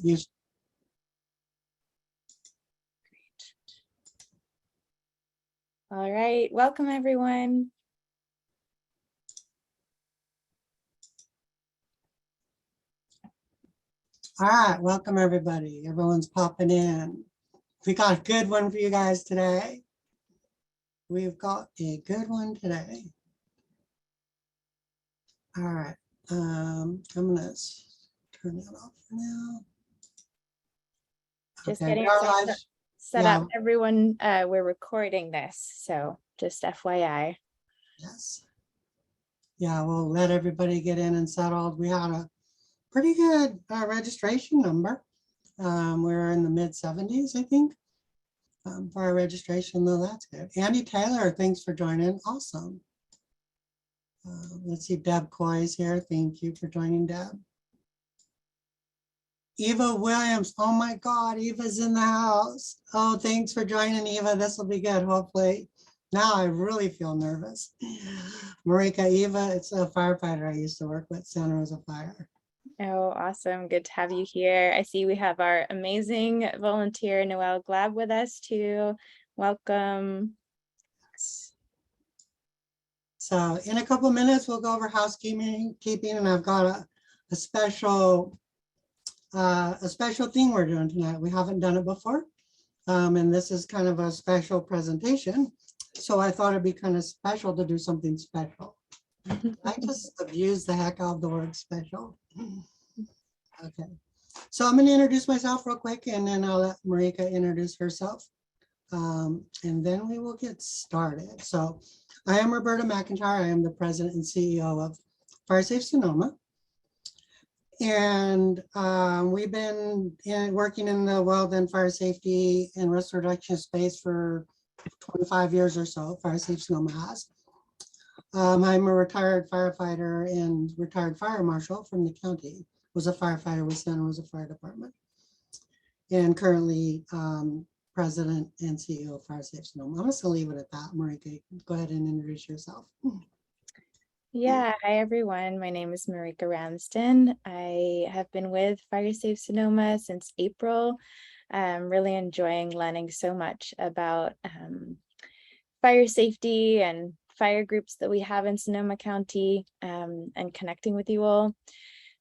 use. All right, welcome everyone. All right, welcome everybody. Everyone's popping in. We got a good one for you guys today. We've got a good one today. All right, I'm gonna turn that off for now. Just Okay, getting set up, everyone. We're recording this, so just FYI. Yes. Yeah, we'll let everybody get in and settled. We had a pretty good registration number. We're in the mid 70s, I think, for our registration, though that's good. Andy Taylor, thanks for joining. Awesome. Let's see, Deb Coy's here. Thank you for joining, Deb. Eva Williams. Oh my God, Eva's in the house. Oh, thanks for joining, Eva. This will be good, hopefully. Now I really feel nervous. Marika, Eva, it's a firefighter I used to work with, Santa Rosa Fire. Oh, awesome. Good to have you here. I see we have our amazing volunteer, Noelle Glab, with us too. Welcome. So in a couple minutes, we'll go over housekeeping, and I've got a special thing we're doing tonight. We haven't done it before. And this is kind of a special presentation. So I thought it'd be kind of special to do something special. I just abuse the heck out of the word special. Okay, so I'm going to introduce myself real quick, and then I'll let Marika introduce herself, and then we will get started. So I am Roberta McIntyre. I am the president and CEO of Fire Safe Sonoma, and we've been working in the weld and fire safety and risk reduction space for 25 years or so. Fire Safe Sonoma has. I'm a retired firefighter and retired fire marshal from the county. Was a firefighter with Santa Rosa Fire Department, and currently president and CEO of Fire Safe Sonoma. I'm just gonna leave it at that. Marika, go ahead and introduce yourself. Yeah, hi everyone. My name is Marika Ramsden. I have been with Fire Safe Sonoma since April. I'm really enjoying learning so much about fire safety and fire groups that we have in Sonoma County, and connecting with you all.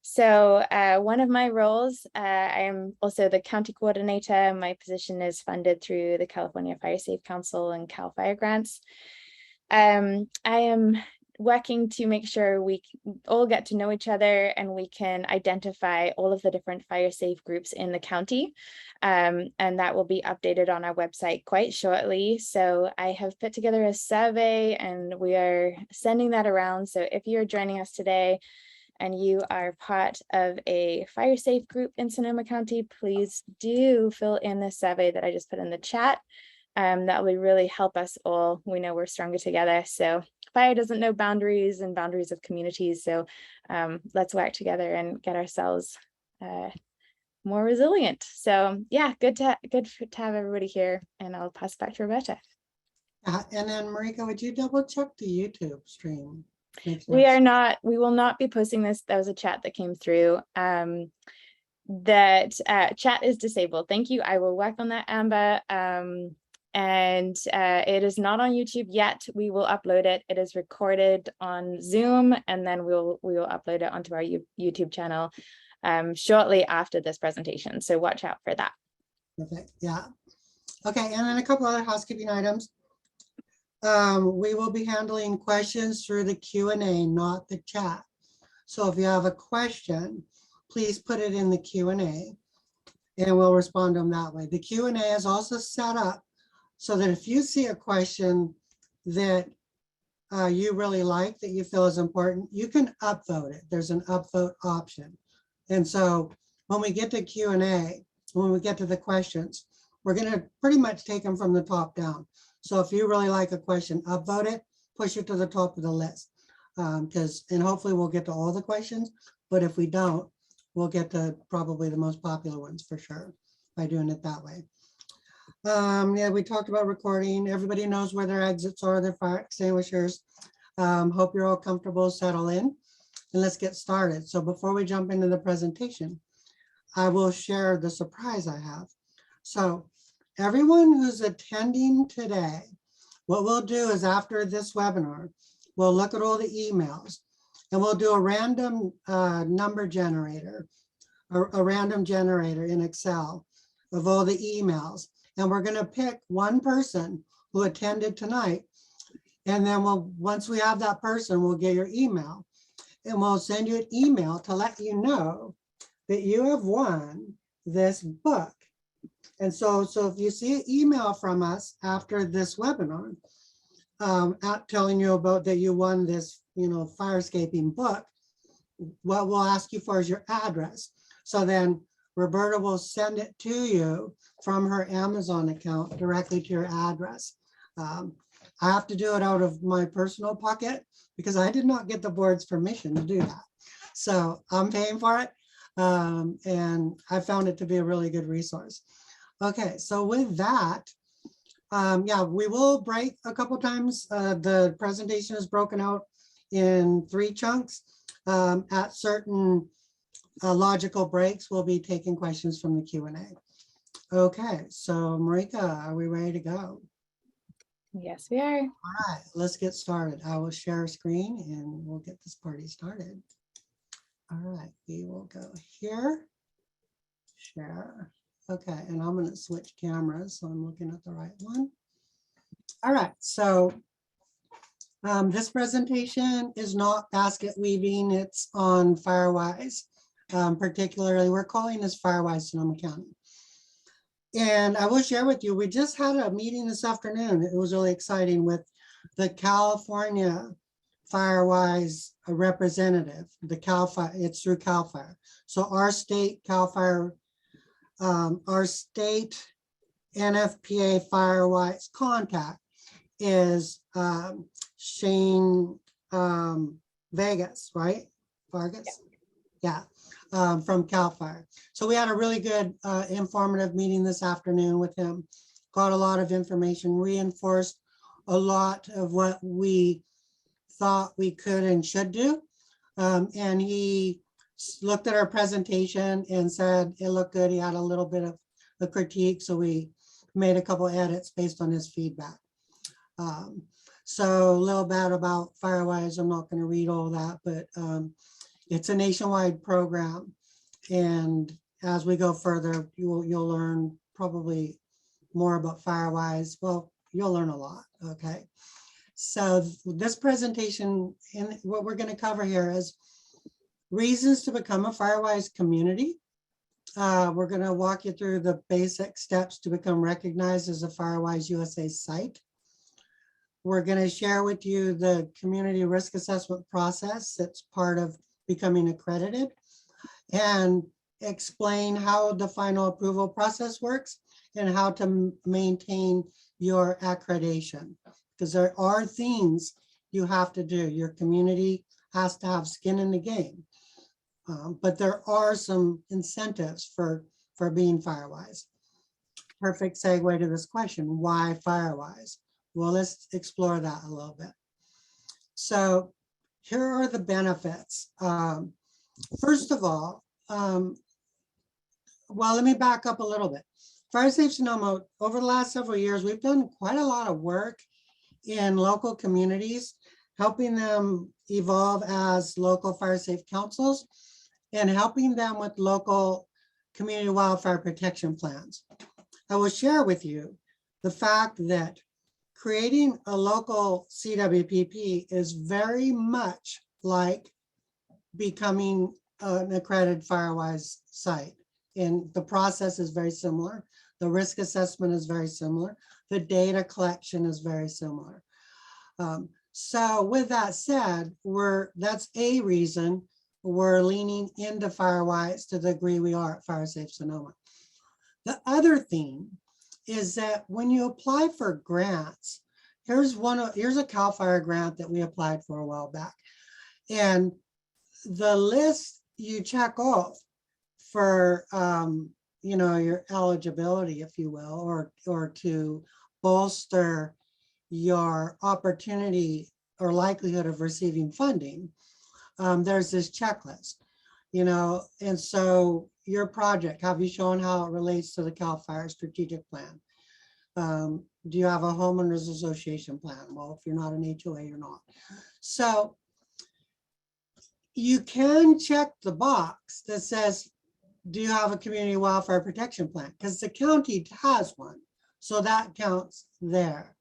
So one of my roles, I am also the county coordinator. My position is funded through the California Fire Safe Council and Cal Fire grants. I am working to make sure we all get to know each other and we can identify all of the different fire safe groups in the county. And that will be updated on our website quite shortly. So I have put together a survey and we are sending that around. So if you're joining us today and you are part of a fire safe group in Sonoma County, please do fill in the survey that I just put in the chat. That will really help us all. We know we're stronger together. So fire doesn't know boundaries and boundaries of communities. So let's work together and get ourselves more resilient. So yeah, good to have everybody here, and I'll pass back to Roberta. And then Marika, would you double check the YouTube stream? We will not be posting this. That was a chat that came through. That chat is disabled. Thank you. I will work on that, Amber. And it is not on YouTube yet. We will upload it. It is recorded on Zoom, and then we will upload it onto our YouTube channel shortly after this presentation. So watch out for that. Perfect. Yeah. Okay. And then a couple other housekeeping items. We will be handling questions through the Q&A, not the chat. So if you have a question, please put it in the Q&A and we'll respond to them that way. The Q&A is also set up so that if you see a question that you really like, that you feel is important, you can upvote it. There's an upvote option. And so when we get to Q&A, when we get to the questions, we're going to pretty much take them from the top down. So if you really like a question, upvote it, push it to the top of the list. And hopefully we'll get to all the questions, but if we don't, we'll get to probably the most popular ones for sure by doing it that way. Yeah, we talked about recording. Everybody knows where their exits are, their fire extinguishers. Hope you're all comfortable, settle in, and let's get started. So before we jump into the presentation, I will share the surprise I have. So everyone who's attending today, what we'll do is after this webinar, we'll look at all the emails and we'll do a random number generator, a random generator in Excel of all the emails. And we're going to pick one person who attended tonight. And then once we have that person, we'll get your email and we'll send you an email to let you know that you have won this book. And so if you see an email from us after this webinar, telling you about that you won this, fire escaping book, what we'll ask you for is your address. So then Roberta will send it to you from her Amazon account directly to your address. I have to do it out of my personal pocket because I did not get the board's permission to do that. So I'm paying for it. And I found it to be a really good resource. Okay, so with that, yeah, we will break a couple times. The presentation is broken out in 3 chunks. At certain logical breaks, we'll be taking questions from the Q&A. Okay, so Marika, are we ready to go? Yes, we are. All right, let's get started. I will share a screen and we'll get this party started. All right, we will go here, share. Okay, and I'm going to switch cameras so I'm looking at the right one. All right, so this presentation is not basket weaving, it's on FireWise. Particularly, we're calling this FireWise Sonoma County. And I will share with you, we just had a meeting this afternoon. It was really exciting with the California FireWise representative, the Cal Fire, it's through Cal Fire. So our state Cal Fire, our state NFPA FireWise contact is Shane Vegas, right? Vargas? Yeah, from Cal Fire. So we had a really good informative meeting this afternoon with him. Got a lot of information, reinforced a lot of what we thought we could and should do. And he looked at our presentation and said it looked good. He had a little bit of a critique, so we made a couple edits based on his feedback. So a little bit about FireWise, I'm not going to read all that, but it's a nationwide program. And as we go further, you'll learn probably more about FireWise. Well, you'll learn a lot, okay? So this presentation, and what we're going to cover here is reasons to become a FireWise community. We're going to walk you through the basic steps to become recognized as a FireWise USA site. We're going to share with you the community risk assessment process that's part of becoming accredited, and explain how the final approval process works and how to maintain your accreditation. Because there are things you have to do. Your community has to have skin in the game. But there are some incentives for being FireWise. Perfect segue to this question, why FireWise? Well, let's explore that a little bit. So here are the benefits. First of all, well, let me back up a little bit. Fire Safe Sonoma, over the last several years, we've done quite a lot of work in local communities, helping them evolve as local fire safe councils and helping them with local community wildfire protection plans. I will share with you the fact that creating a local CWPP is very much like becoming an accredited FireWise site. And the process is very similar. The risk assessment is very similar. The data collection is very similar. So with that said, that's a reason we're leaning into FireWise to the degree we are at Fire Safe Sonoma. The other thing is that when you apply for grants, here's a CAL FIRE grant that we applied for a while back. And the list you check off for your eligibility, if you will, or to bolster your opportunity or likelihood of receiving funding, there's this checklist, and so your project, have you shown how it relates to the CAL FIRE strategic plan? Do you have a homeowners association plan? Well, if you're not an HOA, you're not. So you can check the box that says, do you have a community wildfire protection plan? Because the county has one. So that counts there.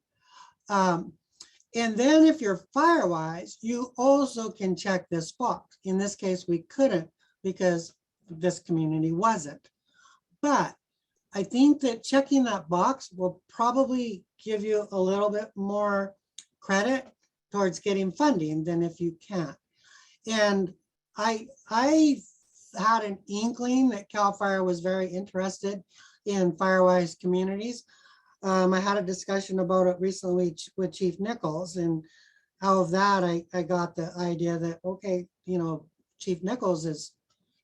And then if you're FireWise, you also can check this box. In this case, we couldn't because this community wasn't. But I think that checking that box will probably give you a little bit more credit towards getting funding than if you can't. And I had an inkling that CAL FIRE was very interested in FireWise communities. I had a discussion about it recently with Chief Nichols, and out of that, I got the idea that, okay, you know, Chief Nichols is,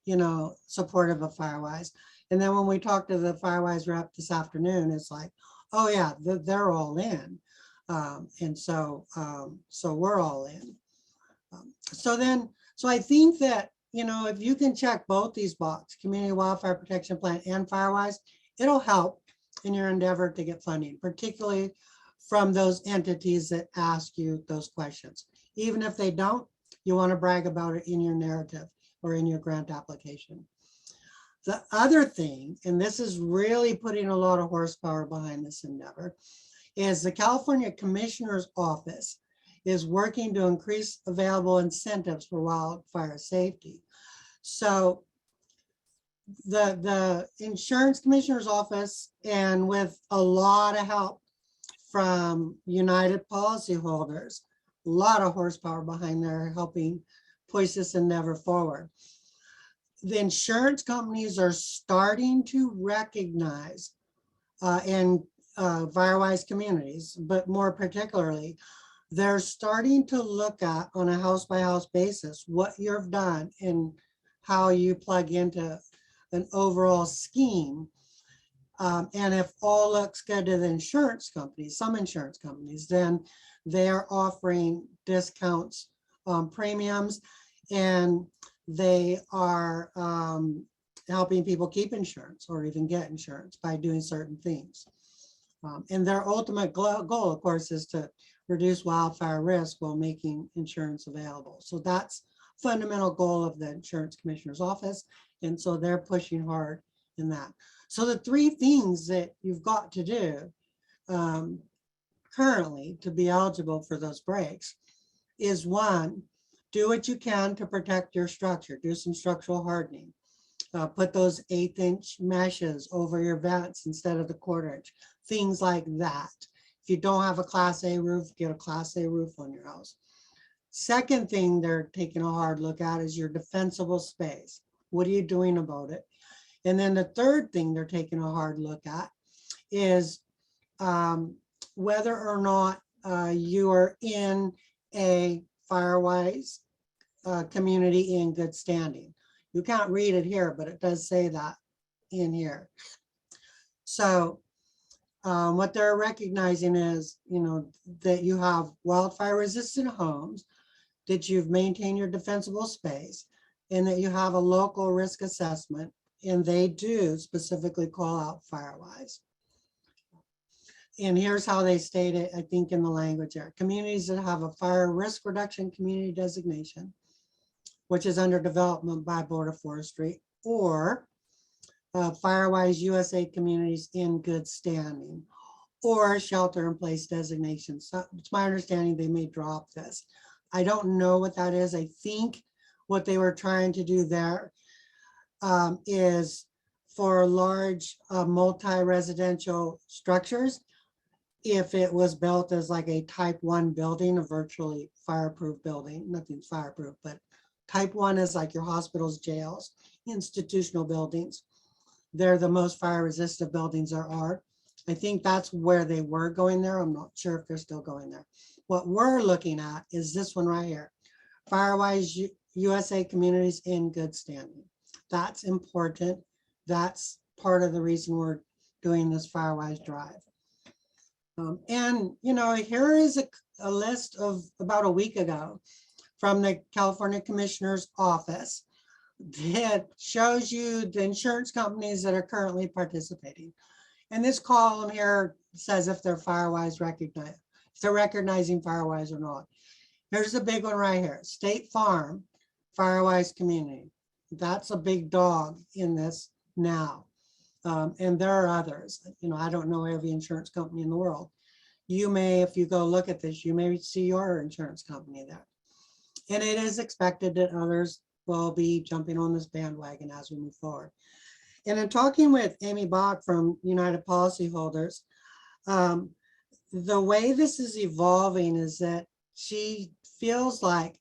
you know, supportive of FireWise. And then when we talked to the FireWise rep this afternoon, it's like, oh yeah, they're all in. And so we're all in. So I think that, you know, if you can check both these boxes, Community Wildfire Protection Plan and FireWise, it'll help in your endeavor to get funding, particularly from those entities that ask you those questions. Even if they don't, you want to brag about it in your narrative or in your grant application. The other thing, and this is really putting a lot of horsepower behind this endeavor, is the California Commissioner's Office is working to increase available incentives for wildfire safety. So the Insurance Commissioner's Office, and with a lot of help from United policyholders, a lot of horsepower behind there helping push this endeavor forward. The insurance companies are starting to recognize in FireWise communities, but more particularly, they're starting to look at on a house by house basis what you've done and how you plug into an overall scheme. And if all looks good to the insurance companies, some insurance companies, then they are offering discounts on premiums, and they are helping people keep insurance or even get insurance by doing certain things. And their ultimate goal, of course, is to reduce wildfire risk while making insurance available. So that's fundamental goal of the Insurance Commissioner's Office. And so they're pushing hard in that. So the three things that you've got to do currently to be eligible for those breaks is, one, do what you can to protect your structure. Do some structural hardening. Put those 1/8-inch meshes over your vents instead of the 1/4-inch. Things like that. If you don't have a Class A roof, get a Class A roof on your house. Second thing they're taking a hard look at is your defensible space. What are you doing about it? And then the third thing they're taking a hard look at is whether or not you are in a FireWise community in good standing. You can't read it here, but it does say that in here. So what they're recognizing is, you know, that you have wildfire resistant homes, that you've maintained your defensible space, and that you have a local risk assessment, and they do specifically call out FireWise. And here's how they state it, I think, in the language there. Communities that have a fire risk reduction community designation, which is under development by Board of Forestry, or FireWise USA communities in good standing, or shelter in place designation. So it's my understanding they may drop this. I don't know what that is. I think what they were trying to do there is for large multi-residential structures, if it was built as like a type 1 building, a virtually fireproof building, nothing's fireproof, but type 1 is like your hospitals, jails, institutional buildings. They're the most fire resistant buildings there are. I think that's where they were going there. I'm not sure if they're still going there. What we're looking at is this one right here. FireWise USA communities in good standing. That's important. That's part of the reason we're doing this FireWise drive. And, you know, here is a list of about a week ago from the California Commissioner's Office that shows you the insurance companies that are currently participating. And this column here says if they're FireWise recognized, if they're recognizing FireWise or not. Here's the big one right here, State Farm, FireWise Community. That's a big dog in this now. And there are others. You know, I don't know every insurance company in the world. You may, if you go look at this, you may see your insurance company there. And it is expected that others will be jumping on this bandwagon as we move forward. And in talking with Amy Bach from United Policyholders, the way this is evolving is that she feels like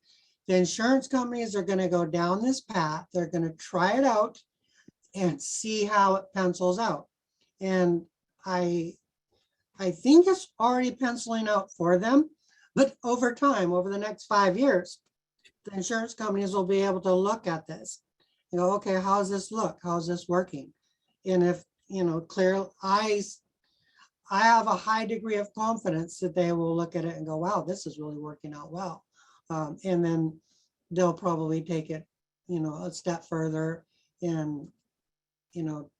the insurance companies are going to go down this path. They're going to try it out and see how it pencils out. And I think it's already penciling out for them, but over time, over the next 5 years, the insurance companies will be able to look at this and go, okay, how's this look? How's this working? And if, you know, clear eyes, I have a high degree of confidence that they will look at it and go, wow, this is really working out well. And then they'll probably take it, you know, a step further and, you know,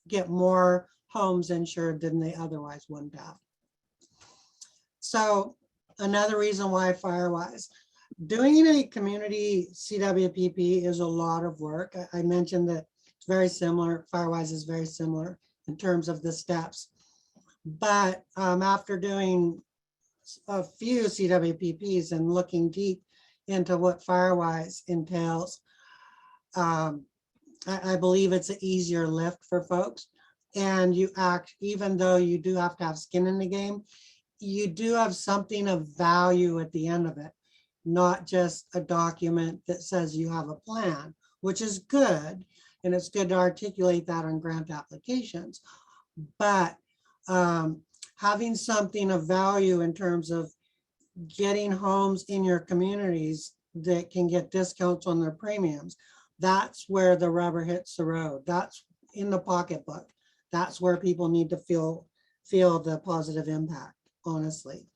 get more homes insured than they otherwise wouldn't have. So another reason why FireWise. Doing a community CWPP is a lot of work. I mentioned that it's very similar. FireWise is very similar in terms of the steps. But after doing a few CWPPs and looking deep into what FireWise entails, I believe it's an easier lift for folks. And you act, even though you do have to have skin in the game, you do have something of value at the end of it, not just a document that says you have a plan, which is good. And it's good to articulate that on grant applications. But having something of value in terms of getting homes in your communities that can get discounts on their premiums, that's where the rubber hits the road. That's in the pocketbook. That's where people need to feel the positive impact, honestly,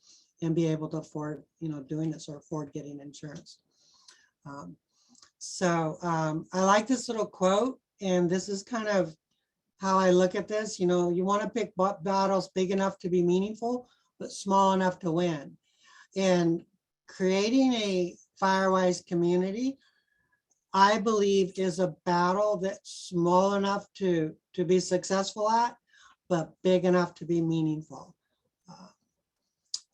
and be able to afford, you know, doing this or afford getting insurance. I like this little quote, and this is kind of how I look at this. You know, you want to pick battles big enough to be meaningful, but small enough to win. And creating a FireWise community, I believe, is a battle that's small enough to be successful at, but big enough to be meaningful.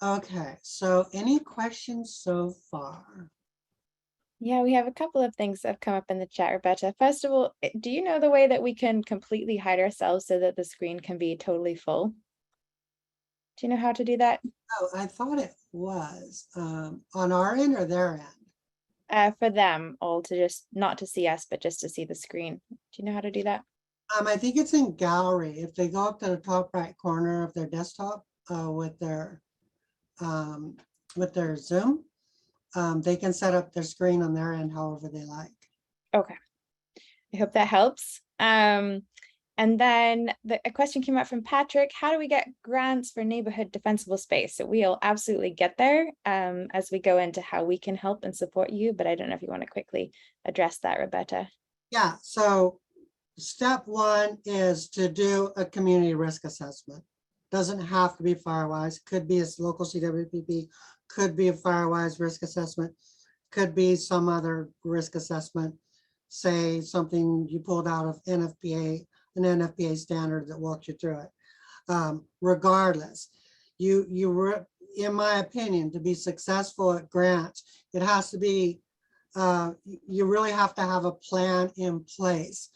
Okay, so any questions so far? Yeah, we have a couple of things that have come up in the chat, Rebecca. First of all, do you know the way that we can completely hide ourselves so that the screen can be totally full? Do you know how to do that? Oh, I thought it was on our end or their end? For them all to just not to see us, but just to see the screen. Do you know how to do that? I think it's in gallery. If they go up to the top right corner of their desktop with their Zoom, they can set up their screen on their end however they like. Okay, I hope that helps. And then a question came up from Patrick. How do we get grants for neighborhood defensible space? So we'll absolutely get there as we go into how we can help and support you, but I don't know if you want to quickly address that, Rebecca. Yeah, so step one is to do a community risk assessment. Doesn't have to be FireWise, could be a local CWPP, could be a FireWise risk assessment, could be some other risk assessment, say something you pulled out of NFPA, an NFPA standard that walks you through it. Regardless, in my opinion, to be successful at grants, it has to be, you really have to have a plan in place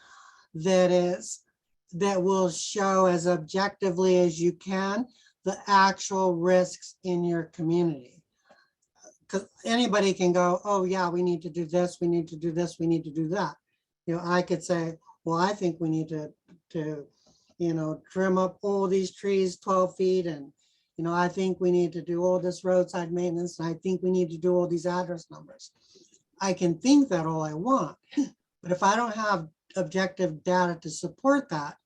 that will show as objectively as you can the actual risks in your community. Because anybody can go, oh yeah, we need to do this, we need to do this, we need to do that. You know, I could say, well, I think we need to you know, trim up all these trees 12 feet, and you know, I think we need to do all this roadside maintenance, and I think we need to do all these address numbers. I can think that all I want, but if I don't have objective data to support that,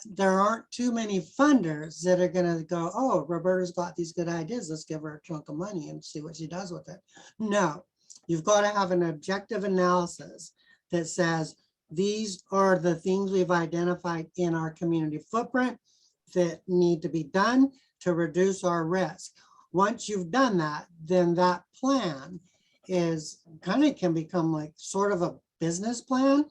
there aren't too many funders that are going to go, oh, Roberta's got these good ideas, let's give her a chunk of money and see what she does with it. No, you've got to have an objective analysis that says, these are the things we've identified in our community footprint that need to be done to reduce our risk. Once you've done that, then that plan is kind of can become like sort of a business plan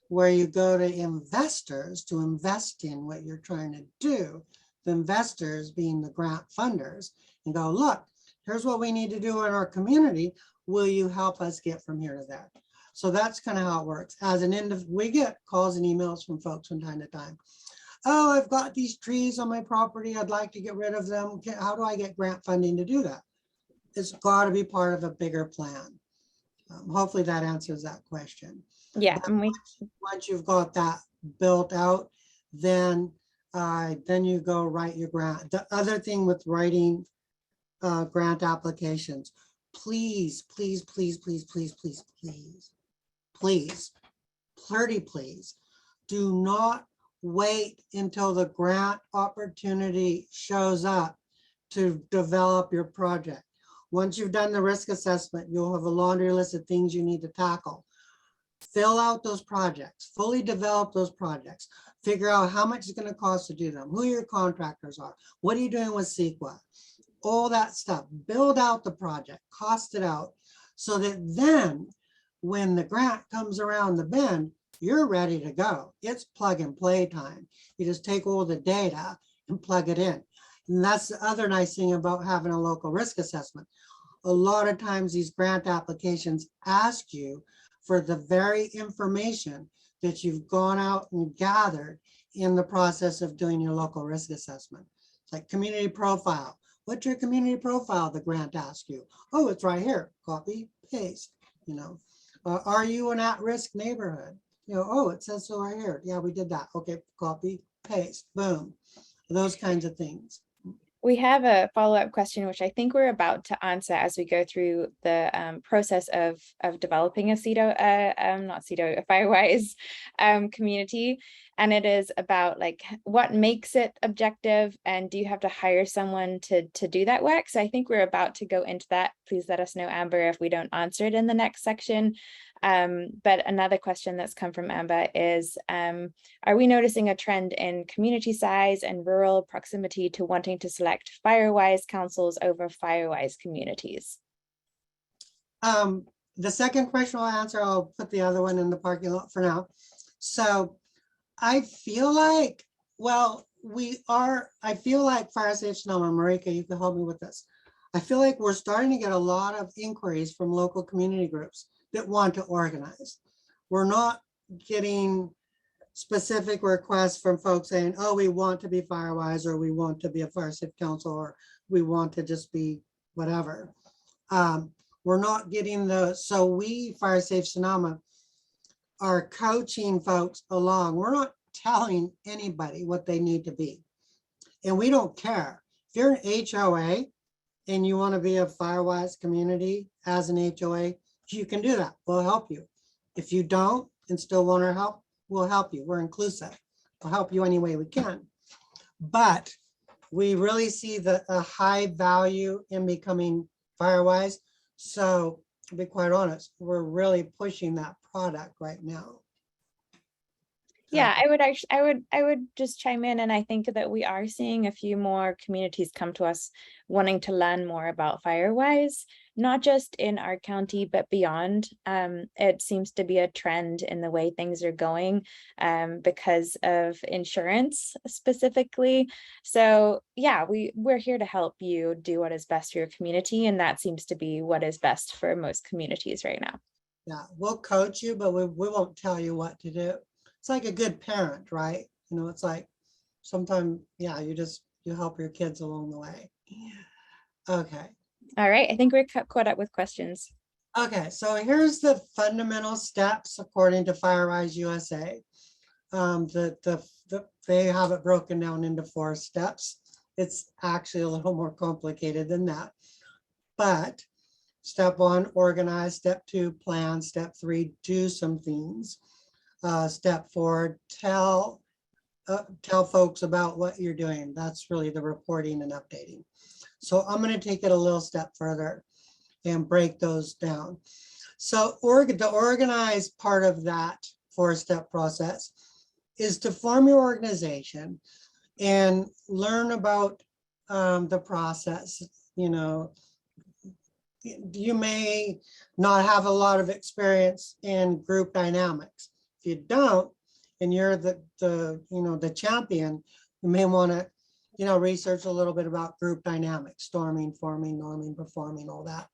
where you go to investors to invest in what you're trying to do. The investors being the grant funders, and go, look, here's what we need to do in our community. Will you help us get from here to there? So that's kind of how it works. As an end of, we get calls and emails from folks from time to time. Oh, I've got these trees on my property. I'd like to get rid of them. How do I get grant funding to do that? It's got to be part of a bigger plan. Hopefully that answers that question. Yeah, But and we once you've got that built out, then you go write your grant. The other thing with writing grant applications, please, please, please, please, please, please, please, please, pretty please, do not wait until the grant opportunity shows up to develop your project. Once you've done the risk assessment, you'll have a laundry list of things you need to tackle. Fill out those projects, fully develop those projects, figure out how much it's going to cost to do them, who your contractors are, what are you doing with CEQA, all that stuff. Build out the project, cost it out, so that then when the grant comes around the bend, you're ready to go. It's plug and play time. You just take all the data and plug it in. And that's the other nice thing about having a local risk assessment. A lot of times these grant applications ask you for the very information that you've gone out and gathered in the process of doing your local risk assessment. It's like community profile. What's your community profile? The grant asks you. Oh, it's right here. Copy, paste. You know, are you an at-risk neighborhood? You know, oh, it says so right here. Yeah, we did that. Okay, copy, paste, boom. Those kinds of things. We have a follow-up question, which I think we're about to answer as we go through the process of developing a a FireWise community. And it is about like what makes it objective, and do you have to hire someone to do that work? So I think we're about to go into that. Please let us know, Amber, if we don't answer it in the next section. But another question that's come from Amber is, are we noticing a trend in community size and rural proximity to wanting to select FireWise councils over FireWise communities? The second question I'll answer, I'll put the other one in the parking lot for now. So I feel like, well, I feel like Fire Safe Sonoma, Marika, you can help me with this. I feel like we're starting to get a lot of inquiries from local community groups that want to organize. We're not getting specific requests from folks saying, oh, we want to be FireWise, or we want to be a Fire Safe Council, or we want to just be whatever. We're not getting those. So we, Fire Safe Sonoma, are coaching folks along. We're not telling anybody what they need to be. And we don't care. If you're an HOA and you want to be a FireWise community as an HOA, you can do that. We'll help you. If you don't and still want our help, we'll help you. We're inclusive. We'll help you any way we can. But we really see a high value in becoming FireWise. So to be quite honest, we're really pushing that product right now. Yeah, I would just chime in, and I think that we are seeing a few more communities come to us wanting to learn more about FireWise, not just in our county, but beyond. It seems to be a trend in the way things are going because of insurance specifically. So yeah, we're here to help you do what is best for your community, and that seems to be what is best for most communities right now. Yeah, we'll coach you, but we won't tell you what to do. It's like a good parent, right? You know, it's like sometimes, yeah, you help your kids along the way. Okay. All right, I think we're caught up with questions. Okay, so here's the fundamental steps according to FireWise USA. They have it broken down into 4 steps. It's actually a little more complicated than that. But step 1, organize. Step 2, plan. Step 3, do some things. Step 4, tell folks about what you're doing. That's really the reporting and updating. So I'm going to take it a little step further and break those down. So the organized part of that 4-step process is to form your organization and learn about the process. You know, you may not have a lot of experience in group dynamics. If you don't, and you're the champion, you may want to, research a little bit about group dynamics, storming, forming, norming, performing, all that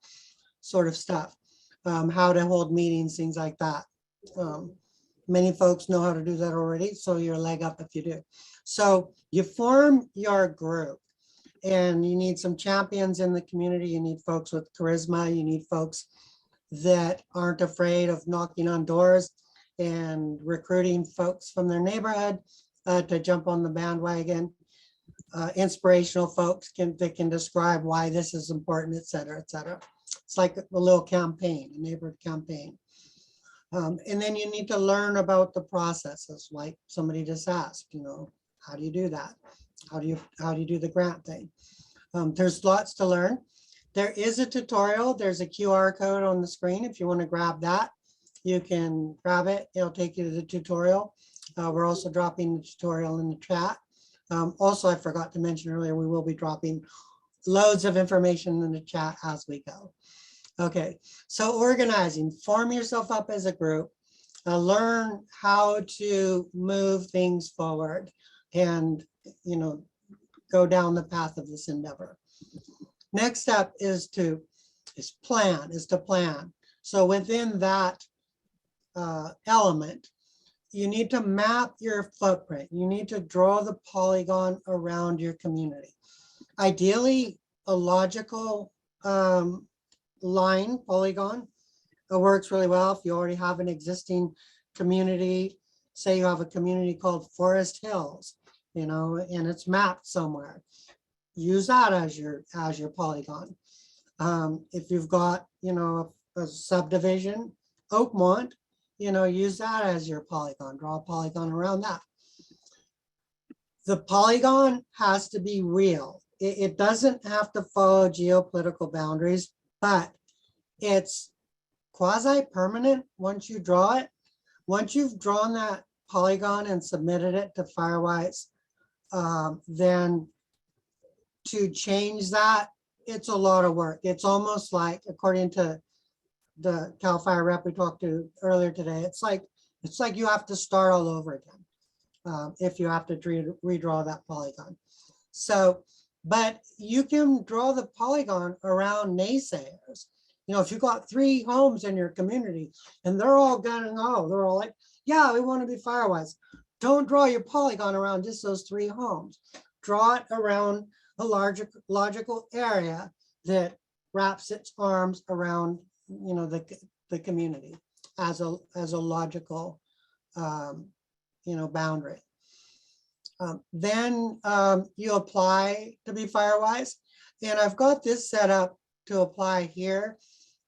sort of stuff. How to hold meetings, things like that. Many folks know how to do that already, so you're a leg up if you do. So you form your group, and you need some champions in the community. You need folks with charisma. You need folks that aren't afraid of knocking on doors and recruiting folks from their neighborhood to jump on the bandwagon. Inspirational folks that can describe why this is important, et cetera, et cetera. It's like a little campaign, a neighborhood campaign. And then you need to learn about the processes, like somebody just asked, how do you do that? How do you do the grant thing? There's lots to learn. There is a tutorial. There's a QR code on the screen. If you want to grab that, you can grab it. It'll take you to the tutorial. We're also dropping the tutorial in the chat. Also, I forgot to mention earlier, we will be dropping loads of information in the chat as we go. Okay, so organizing, form yourself up as a group, learn how to move things forward and, go down the path of this endeavor. Next step is to plan. So within that element, you need to map your footprint. You need to draw the polygon around your community. Ideally, a logical line polygon works really well if you already have an existing community. Say you have a community called Forest Hills, and it's mapped somewhere. Use that as your polygon. If you've got, a subdivision, Oakmont, use that as your polygon. Draw a polygon around that. The polygon has to be real. It doesn't have to follow geopolitical boundaries, but it's quasi-permanent once you draw it. Once you've drawn that polygon and submitted it to FireWise, then to change that, it's a lot of work. It's almost like, according to the CAL FIRE rep we talked to earlier today, it's like you have to start all over again if you have to redraw that polygon. So, but you can draw the polygon around naysayers. If you've got 3 homes in your community and they're all they're all like, yeah, we want to be FireWise. Don't draw your polygon around just those 3 homes. Draw it around a larger logical area that wraps its arms around, the community as a logical, boundary. Then you apply to be FireWise, and I've got this set up to apply here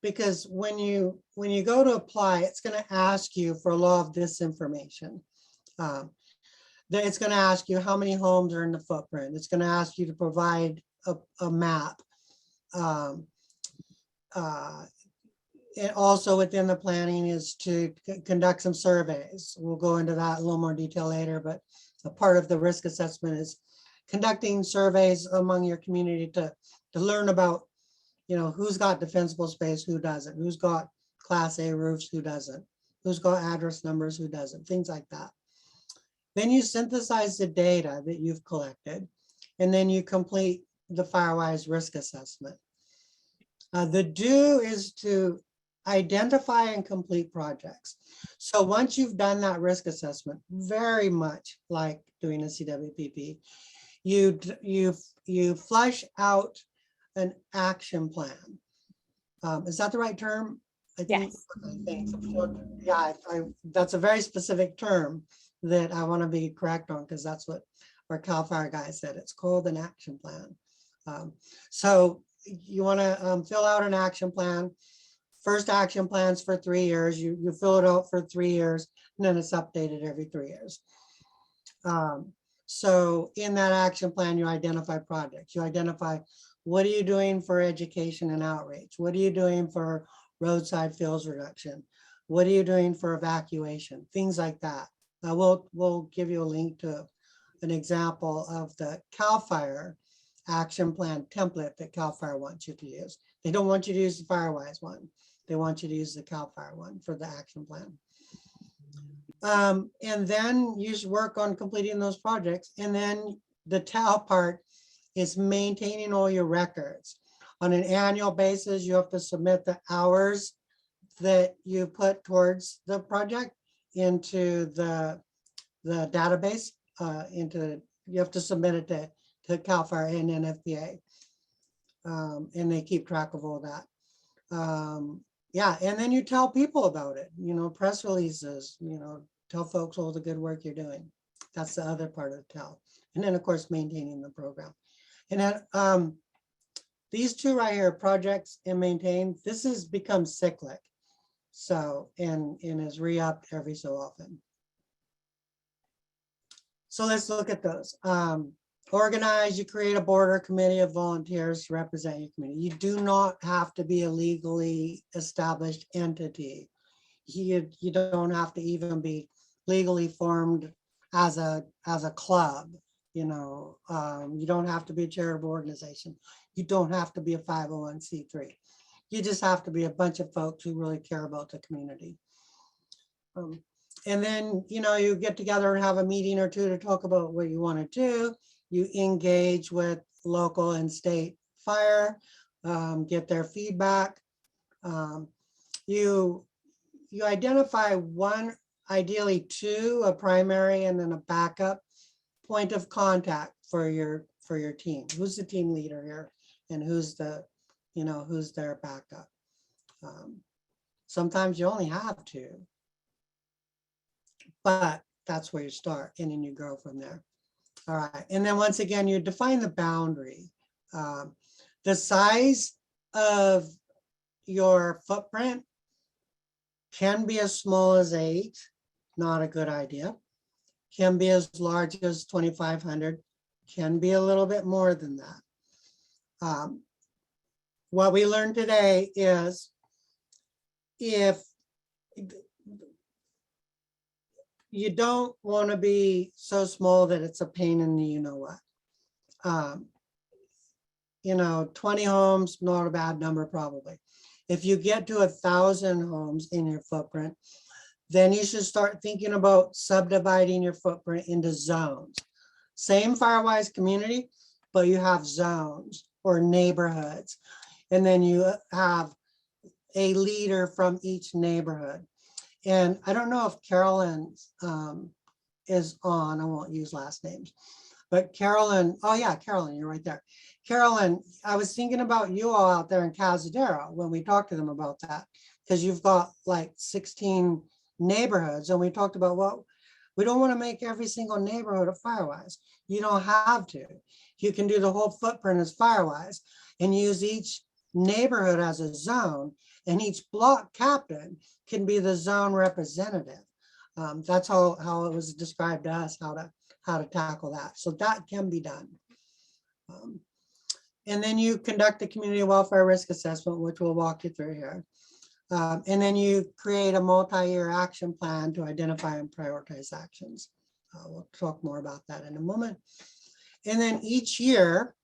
because when you go to apply, it's going to ask you for a lot of this information. It's going to ask you how many homes are in the footprint. It's going to ask you to provide a map. And also within the planning is to conduct some surveys. We'll go into that in a little more detail later, but a part of the risk assessment is conducting surveys among your community to learn about, who's got defensible space, who doesn't, who's got Class A roofs, who doesn't, who's got address numbers, who doesn't, things like that. Then you synthesize the data that you've collected, and then you complete the FireWise risk assessment. The do is to identify and complete projects. So once you've done that risk assessment, very much like doing a CWPP, you flesh out an action plan. Is that the right term? Yes. I think so. Yeah, that's a very specific term that I want to be correct on, because that's what our CAL FIRE guy said. It's called an action plan. So you want to fill out an action plan. First action plans for 3 years. You fill it out for 3 years, and then it's updated every 3 years. So in that action plan, you identify projects. You identify, what are you doing for education and outreach? What are you doing for roadside fuels reduction? What are you doing for evacuation? Things like that. We'll give you a link to an example of the CAL FIRE action plan template that CAL FIRE wants you to use. They don't want you to use the FireWise one. They want you to use the CAL FIRE one for the action plan. And then you work on completing those projects. And then the TAL part is maintaining all your records. On an annual basis, you have to submit the hours that you put towards the project into the database. You have to submit it to CAL FIRE and NFPA. And they keep track of all that. Yeah, and then you tell people about it, press releases, tell folks all the good work you're doing. That's the other part of the tell. And then, of course, maintaining the program. And then these two right here, projects and maintain, this has become cyclic. So, and is re-upped every so often. So let's look at those. Organize, you create a board or committee of volunteers to represent your community. You do not have to be a legally established entity. You don't have to even be legally formed as a club. You don't have to be a charitable organization. You don't have to be a 501c3. You just have to be a bunch of folks who really care about the community. And then, you get together and have a meeting or two to talk about what you want to do. You engage with local and state fire, get their feedback. You identify one, ideally two, a primary and then a backup point of contact for your team. Who's the team leader here, and who's their backup? Sometimes you only have two, but that's where you start, and then you grow from there. All right, and then once again, you define the boundary. The size of your footprint can be as small as 8, not a good idea. Can be as large as 2,500, can be a little bit more than that. What we learned today is if you don't want to be so small that it's a pain in the what. 20 homes, not a bad number probably. If you get to 1,000 homes in your footprint, then you should start thinking about subdividing your footprint into zones. Same FireWise community, but you have zones or neighborhoods. And then you have a leader from each neighborhood. And I don't know if Carolyn is on, I won't use last names, but Carolyn, oh yeah, Carolyn, you're right there. Carolyn, I was thinking about you all out there in Cazadero when we talked to them about that, because you've got like 16 neighborhoods, and we talked about, well, we don't want to make every single neighborhood a FireWise. You don't have to. You can do the whole footprint as FireWise and use each neighborhood as a zone, and each block captain can be the zone representative. That's how it was described to us, how to tackle that. So that can be done. And then you conduct a community welfare risk assessment, which we'll walk you through here. And then you create a multi-year action plan to identify and prioritize actions. We'll talk more about that in a moment. And then each year,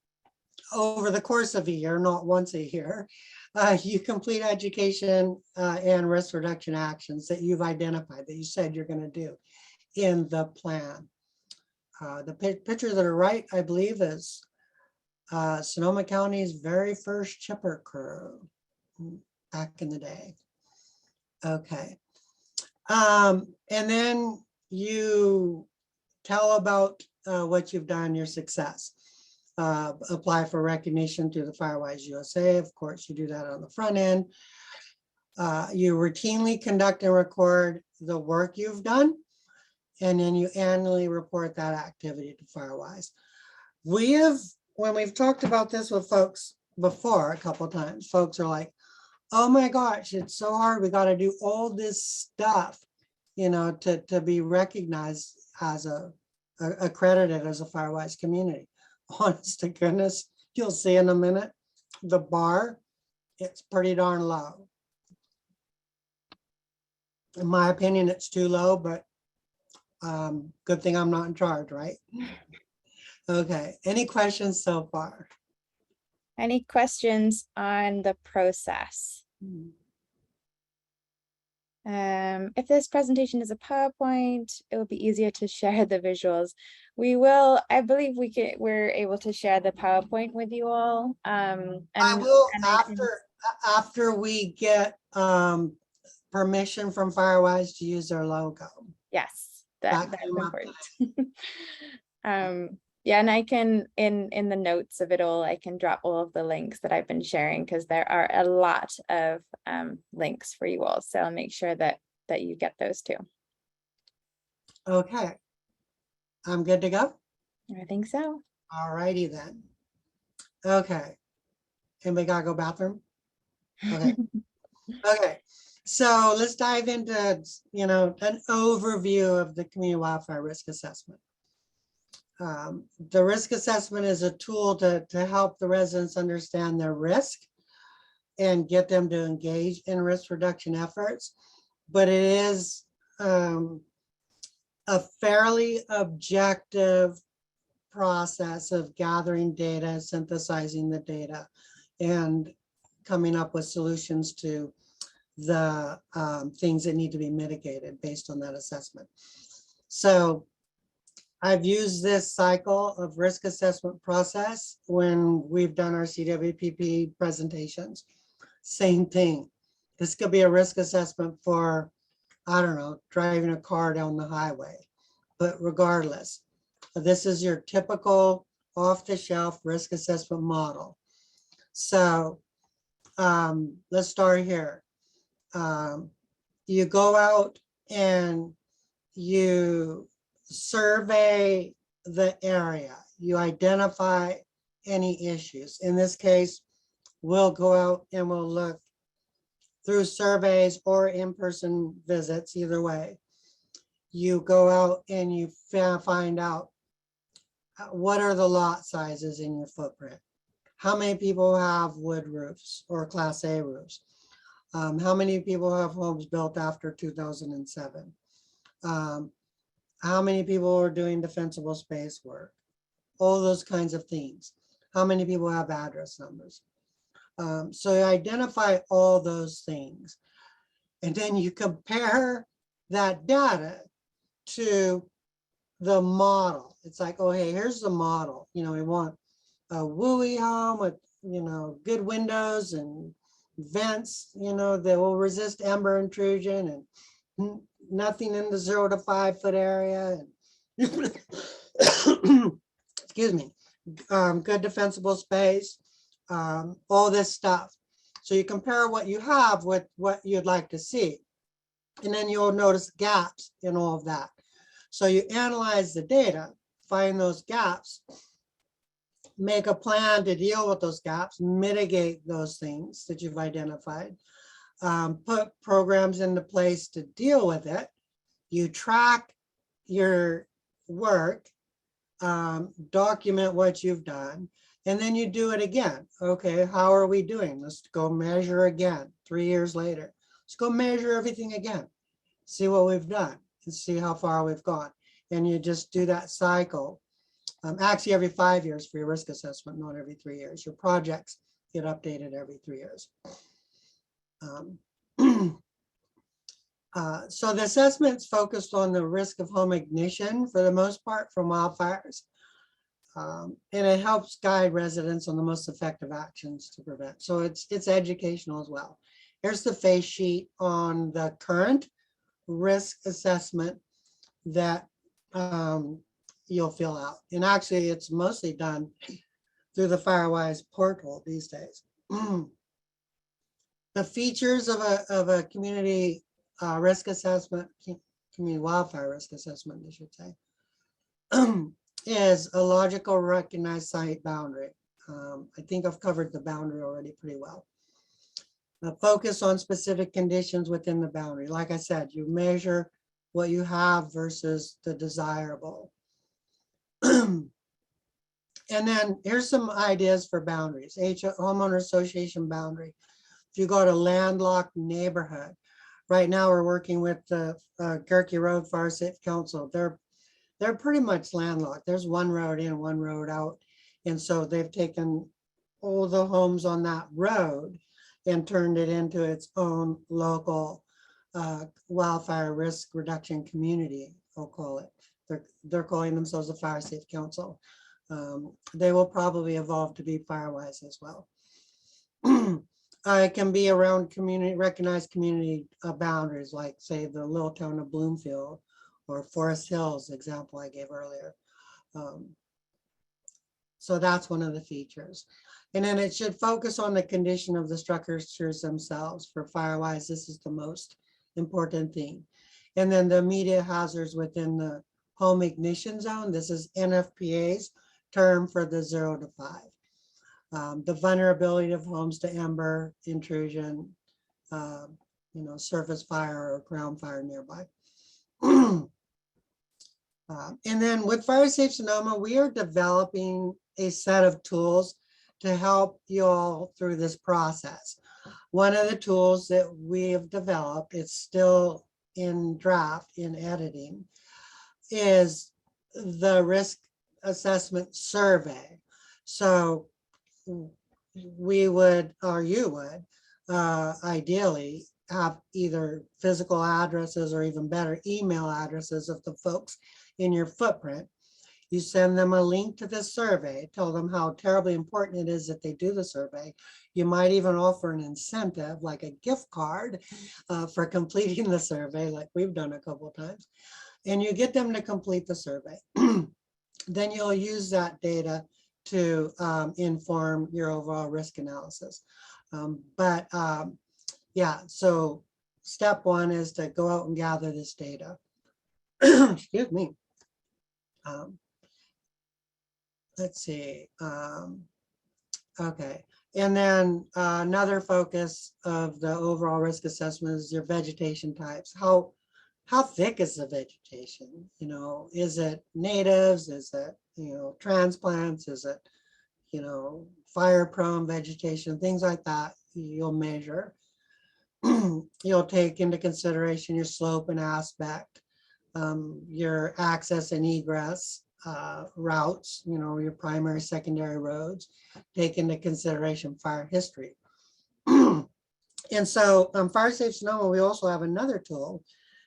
over the course of a year, not once a year, you complete education and risk reduction actions that you've identified, that you said you're going to do in the plan. The picture that are right, I believe, is Sonoma County's very first chipper crew back in the day. Okay. And then you tell about what you've done, your success. Apply for recognition through the FireWise USA. Of course, you do that on the front end. You routinely conduct and record the work you've done, and then you annually report that activity to FireWise. When we've talked about this with folks before a couple of times, folks are like, oh my gosh, it's so hard. We got to do all this stuff, to be recognized as accredited as a FireWise community. Honest to goodness, you'll see in a minute, the bar, it's pretty darn low. In my opinion, it's too low, but good thing I'm not in charge, right? Okay, any questions so far? Any questions on the process? If this presentation is a PowerPoint, it will be easier to share the visuals. We will, I believe we're able to share the PowerPoint with you all. I will after we get permission from FireWise to use their logo. Yes, That that's came up important. Yeah, and I can, in the notes of it all, I can drop all of the links that I've been sharing, because there are a lot of links for you all. So I'll make sure that you get those too. Okay, I'm good to go. I think so. All righty then. Okay, anybody gotta go bathroom? Okay. Okay, so let's dive into, an overview of the community wildfire risk assessment. The risk assessment is a tool to help the residents understand their risk and get them to engage in risk reduction efforts. But it is a fairly objective process of gathering data, synthesizing the data, and coming up with solutions to the things that need to be mitigated based on that assessment. So I've used this cycle of risk assessment process when we've done our CWPP presentations. Same thing. This could be a risk assessment for, I don't know, driving a car down the highway. But regardless, this is your typical off-the-shelf risk assessment model. So let's start here. You go out and you survey the area. You identify any issues. In this case, we'll go out and we'll look through surveys or in-person visits, either way. You go out and you find out what are the lot sizes in your footprint. How many people have wood roofs or Class A roofs? How many people have homes built after 2007? How many people are doing defensible space work? All those kinds of things. How many people have address numbers? So you identify all those things, and then you compare that data to the model. It's like, oh, hey, here's the model. We want a WUI home with, good windows and vents, that will resist ember intrusion and nothing in the 0 to 5 foot area. And excuse me, good defensible space, all this stuff. So you compare what you have with what you'd like to see. And then you'll notice gaps in all of that. So you analyze the data, find those gaps, make a plan to deal with those gaps, mitigate those things that you've identified, put programs into place to deal with it. You track your work, document what you've done, and then you do it again. Okay, how are we doing? Let's go measure again 3 years later. Let's go measure everything again, see what we've done, and see how far we've gone. And you just do that cycle. Actually, every 5 years for your risk assessment, not every 3 years. Your projects get updated every 3 years. So the assessment's focused on the risk of home ignition for the most part from wildfires. And it helps guide residents on the most effective actions to prevent. So it's educational as well. Here's the face sheet on the current risk assessment that you'll fill out. And actually, it's mostly done through the FireWise portal these days. The features of a community risk assessment, community wildfire risk assessment, I should say, is a logical recognized site boundary. I think I've covered the boundary already pretty well. Focus on specific conditions within the boundary. Like I said, you measure what you have versus the desirable. And then here's some ideas for boundaries. Homeowner association boundary. If you go to landlocked neighborhood, Right now, we're working with the Gerke Road Fire Safe Council. They're pretty much landlocked. There's one road in, one road out. And so they've taken all the homes on that road and turned it into its own local wildfire risk reduction community, I'll call it. They're calling themselves a Fire Safe Council. They will probably evolve to be FireWise as well. It can be around community, recognized community boundaries, like say the little town of Bloomfield or Forest Hills example I gave earlier. So that's one of the features. And then it should focus on the condition of the structures themselves. For FireWise, this is the most important thing. And then the immediate hazards within the home ignition zone. This is NFPA's term for the 0 to 5. The vulnerability of homes to ember, intrusion, surface fire or ground fire nearby. And then with Fire Safe Sonoma, we are developing a set of tools to help you all through this process. One of the tools that we have developed, it's still in draft, in editing, is the risk assessment survey. So we would, or you would, ideally have either physical addresses or even better email addresses of the folks in your footprint. You send them a link to the survey, tell them how terribly important it is that they do the survey. You might even offer an incentive like a gift card for completing the survey, like we've done a couple of times. And you get them to complete the survey. Then you'll use that data to inform your overall risk analysis. Yeah, so step one is to go out and gather this data. Excuse me. Let's see. Okay. And then another focus of the overall risk assessment is your vegetation types. How thick is the vegetation? Is it natives? Is it, transplants? Is it, fire prone vegetation? Things like that you'll measure. You'll take into consideration your slope and aspect, your access and egress routes, your primary, secondary roads, take into consideration fire history. And so Fire Safe Sonoma, we also have another tool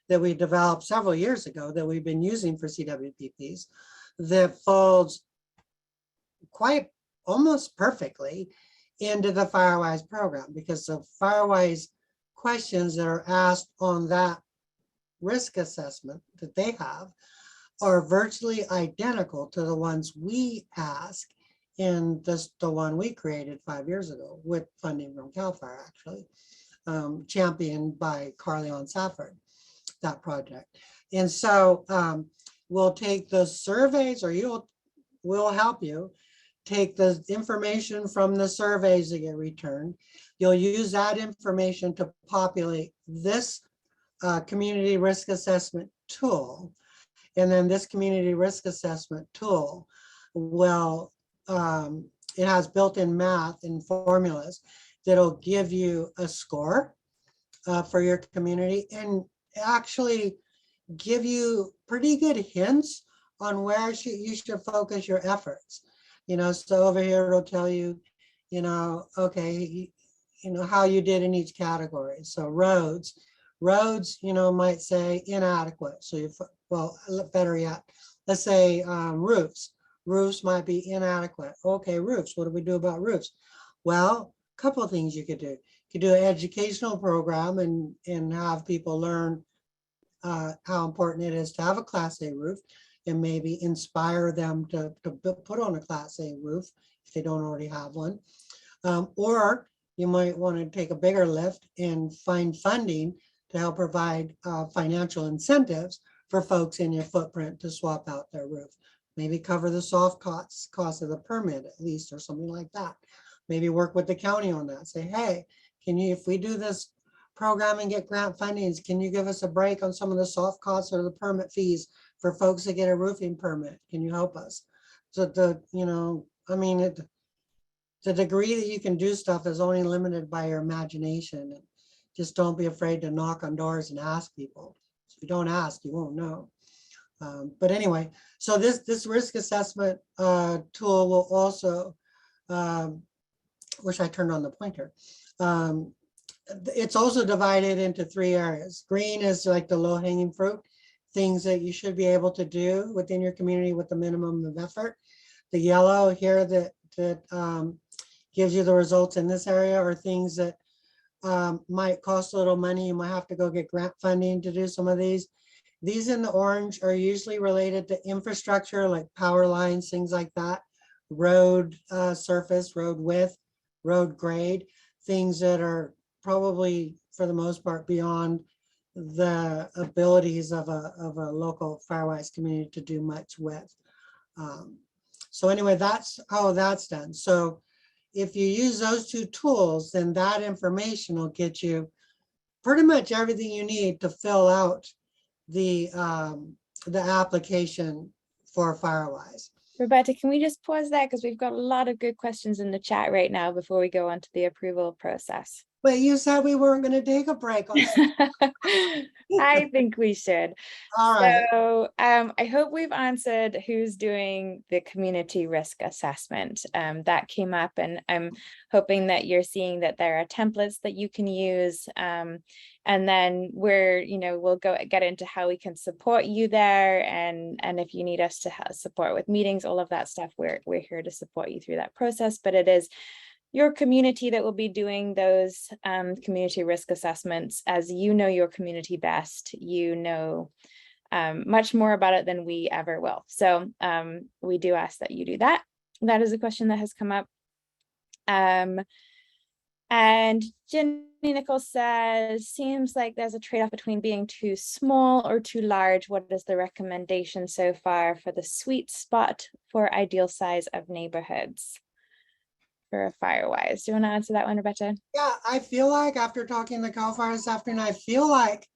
that we developed several years ago that we've been using for CWPPs that folds quite almost perfectly into the FireWise program, because the FireWise questions that are asked on that risk assessment that they have are virtually identical to the ones we ask in the one we created 5 years ago with funding from CAL FIRE, actually, championed by Carleon Safford, that project. And so we'll take the surveys, or we'll help you take the information from the surveys that get returned. You'll use that information to populate this community risk assessment tool. And then this community risk assessment tool will, it has built-in math and formulas that'll give you a score for your community and actually give you pretty good hints on where you should focus your efforts. So over here it'll tell you, okay, how you did in each category. So roads, might say inadequate. So better yet, let's say roofs might be inadequate. Okay, roofs, what do we do about roofs? Well, a couple of things you could do. You could do an educational program and have people learn how important it is to have a Class A roof, and maybe inspire them to put on a Class A roof if they don't already have one. Or you might want to take a bigger lift and find funding to help provide financial incentives for folks in your footprint to swap out their roof. Maybe cover the soft cost of the permit at least, or something like that. Maybe work with the county on that. Say, hey, if we do this program and get grant fundings, can you give us a break on some of the soft costs or the permit fees for folks that get a roofing permit? Can you help us? So the degree that you can do stuff is only limited by your imagination. Just don't be afraid to knock on doors and ask people. If you don't ask, you won't know. But anyway, so this risk assessment tool will also, wish I turned on the pointer. It's also divided into 3 areas. Green is like the low hanging fruit, things that you should be able to do within your community with the minimum of effort. The yellow here that gives you the results in this area are things that might cost a little money. You might have to go get grant funding to do some of these. These in the orange are usually related to infrastructure like power lines, things like that, road surface, road width, road grade, things that are probably for the most part beyond the abilities of a local FireWise community to do much with. So anyway, that's how that's done. So if you use those 2 tools, then that information will get you pretty much everything you need to fill out the application for FireWise. Roberta, can we just pause there? Because we've got a lot of good questions in the chat right now before we go on to the approval process. But you said we weren't going to take a break on I think we should. All right. So I hope we've answered who's doing the community risk assessment. That came up, and I'm hoping that you're seeing that there are templates that you can use. And then we'll get into how we can support you there. And if you need us to support with meetings, all of that stuff, we're here to support you through that process. But it is your community that will be doing those community risk assessments. As you know your community best, you know much more about it than we ever will. So we do ask that you do that. That is a question that has come up. And Jenny Nichols says, seems like there's a trade-off between being too small or too large. What is the recommendation so far for the sweet spot for ideal size of neighborhoods for FireWise? Do you want to answer that one, Rebecca? Yeah, I feel like after talking to Cal Fire this afternoon, I feel like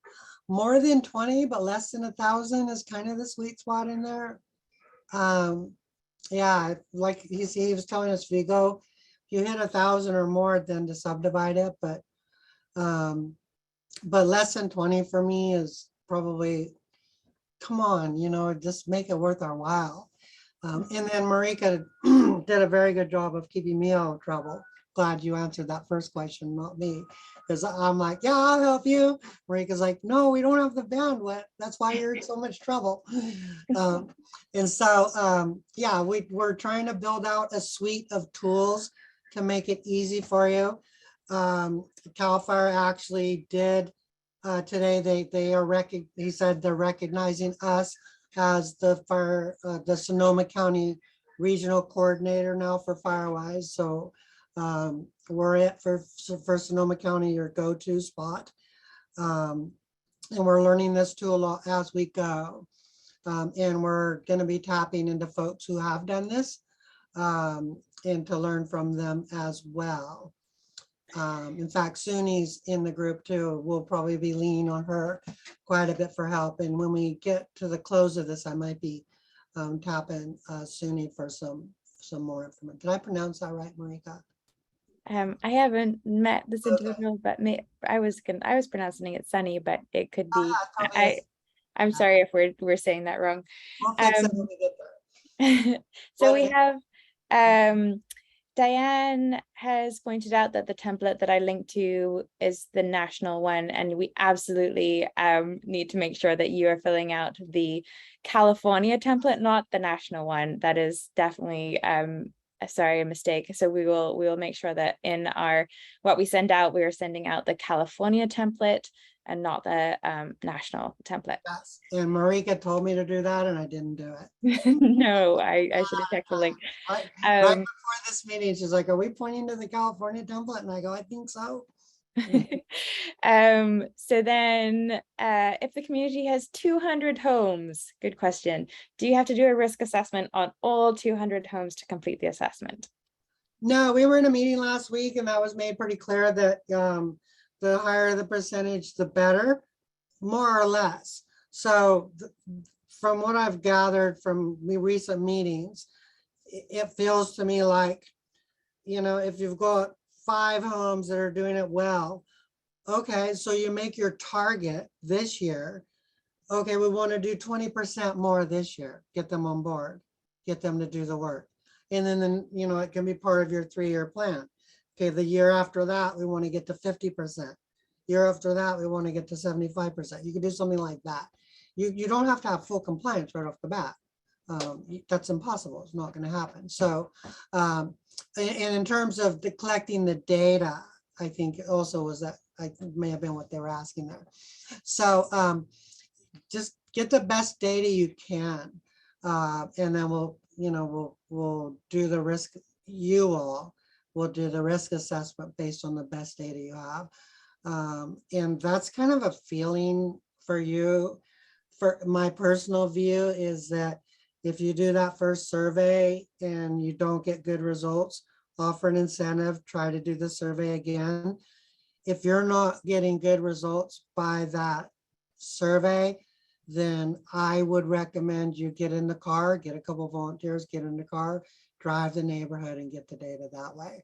more than 20, but less than 1,000 is kind of the sweet spot in there. Yeah, like he was telling us, if you hit 1,000 or more, then to subdivide it, but less than 20 for me is probably, come on, just make it worth our while. And then Marika did a very good job of keeping me out of trouble. Glad you answered that first question, not me, because I'm like, yeah, I'll help you. Marika's like, no, we don't have the bandwidth. That's why you're in so much trouble. And so, yeah, we're trying to build out a suite of tools to make it easy for you. Cal Fire actually did today. He said they're recognizing us as the Sonoma County Regional Coordinator now for FireWise. So we're it for Sonoma County, your go-to spot. And we're learning this tool a lot as we go. And we're going to be tapping into folks who have done this and to learn from them as well. In fact, Suni's in the group too. We'll probably be leaning on her quite a bit for help. And when we get to the close of this, I might be tapping Suni for some more information. Did I pronounce that right, Marika? I haven't met this individual, but I was pronouncing it Sunny, but it could be. I'm sorry if we're saying that wrong. We'll fix it when we get there. So we have Diane has pointed out that the template that I linked to is the national one, and we absolutely need to make sure that you are filling out the California template, not the national one. That is definitely a mistake. So we will make sure that in what we send out, we are sending out the California template and not the national template. Yes. And Marika told me to do that, and I didn't do it. No, I should have checked the link. Right before this meeting, she's like, "Are we pointing to the California template?" And I go, "I think so." So then, if the community has 200 homes, good question. Do you have to do a risk assessment on all 200 homes to complete the assessment? No, we were in a meeting last week, and that was made pretty clear that the higher the percentage, the better, more or less. So from what I've gathered from the recent meetings, it feels to me like, if you've got 5 homes that are doing it well, okay, so you make your target this year. Okay, we want to do 20% more this year. Get them on board, get them to do the work. And then, you know, it can be part of your 3-year plan. Okay, the year after that, we want to get to 50%. Year after that, we want to get to 75%. You can do something like that. You don't have to have full compliance right off the bat. That's impossible. It's not going to happen. So, and in terms of collecting the data, I think also was that, I think may have been what they were asking there. So just get the best data you can. And then we'll do the risk, we'll do the risk assessment based on the best data you have. And that's kind of a feeling for you. For my personal view is that if you do that first survey and you don't get good results, offer an incentive, try to do the survey again. If you're not getting good results by that survey, then I would recommend you get in the car, get a couple of volunteers, get in the car, drive the neighborhood and get the data that way.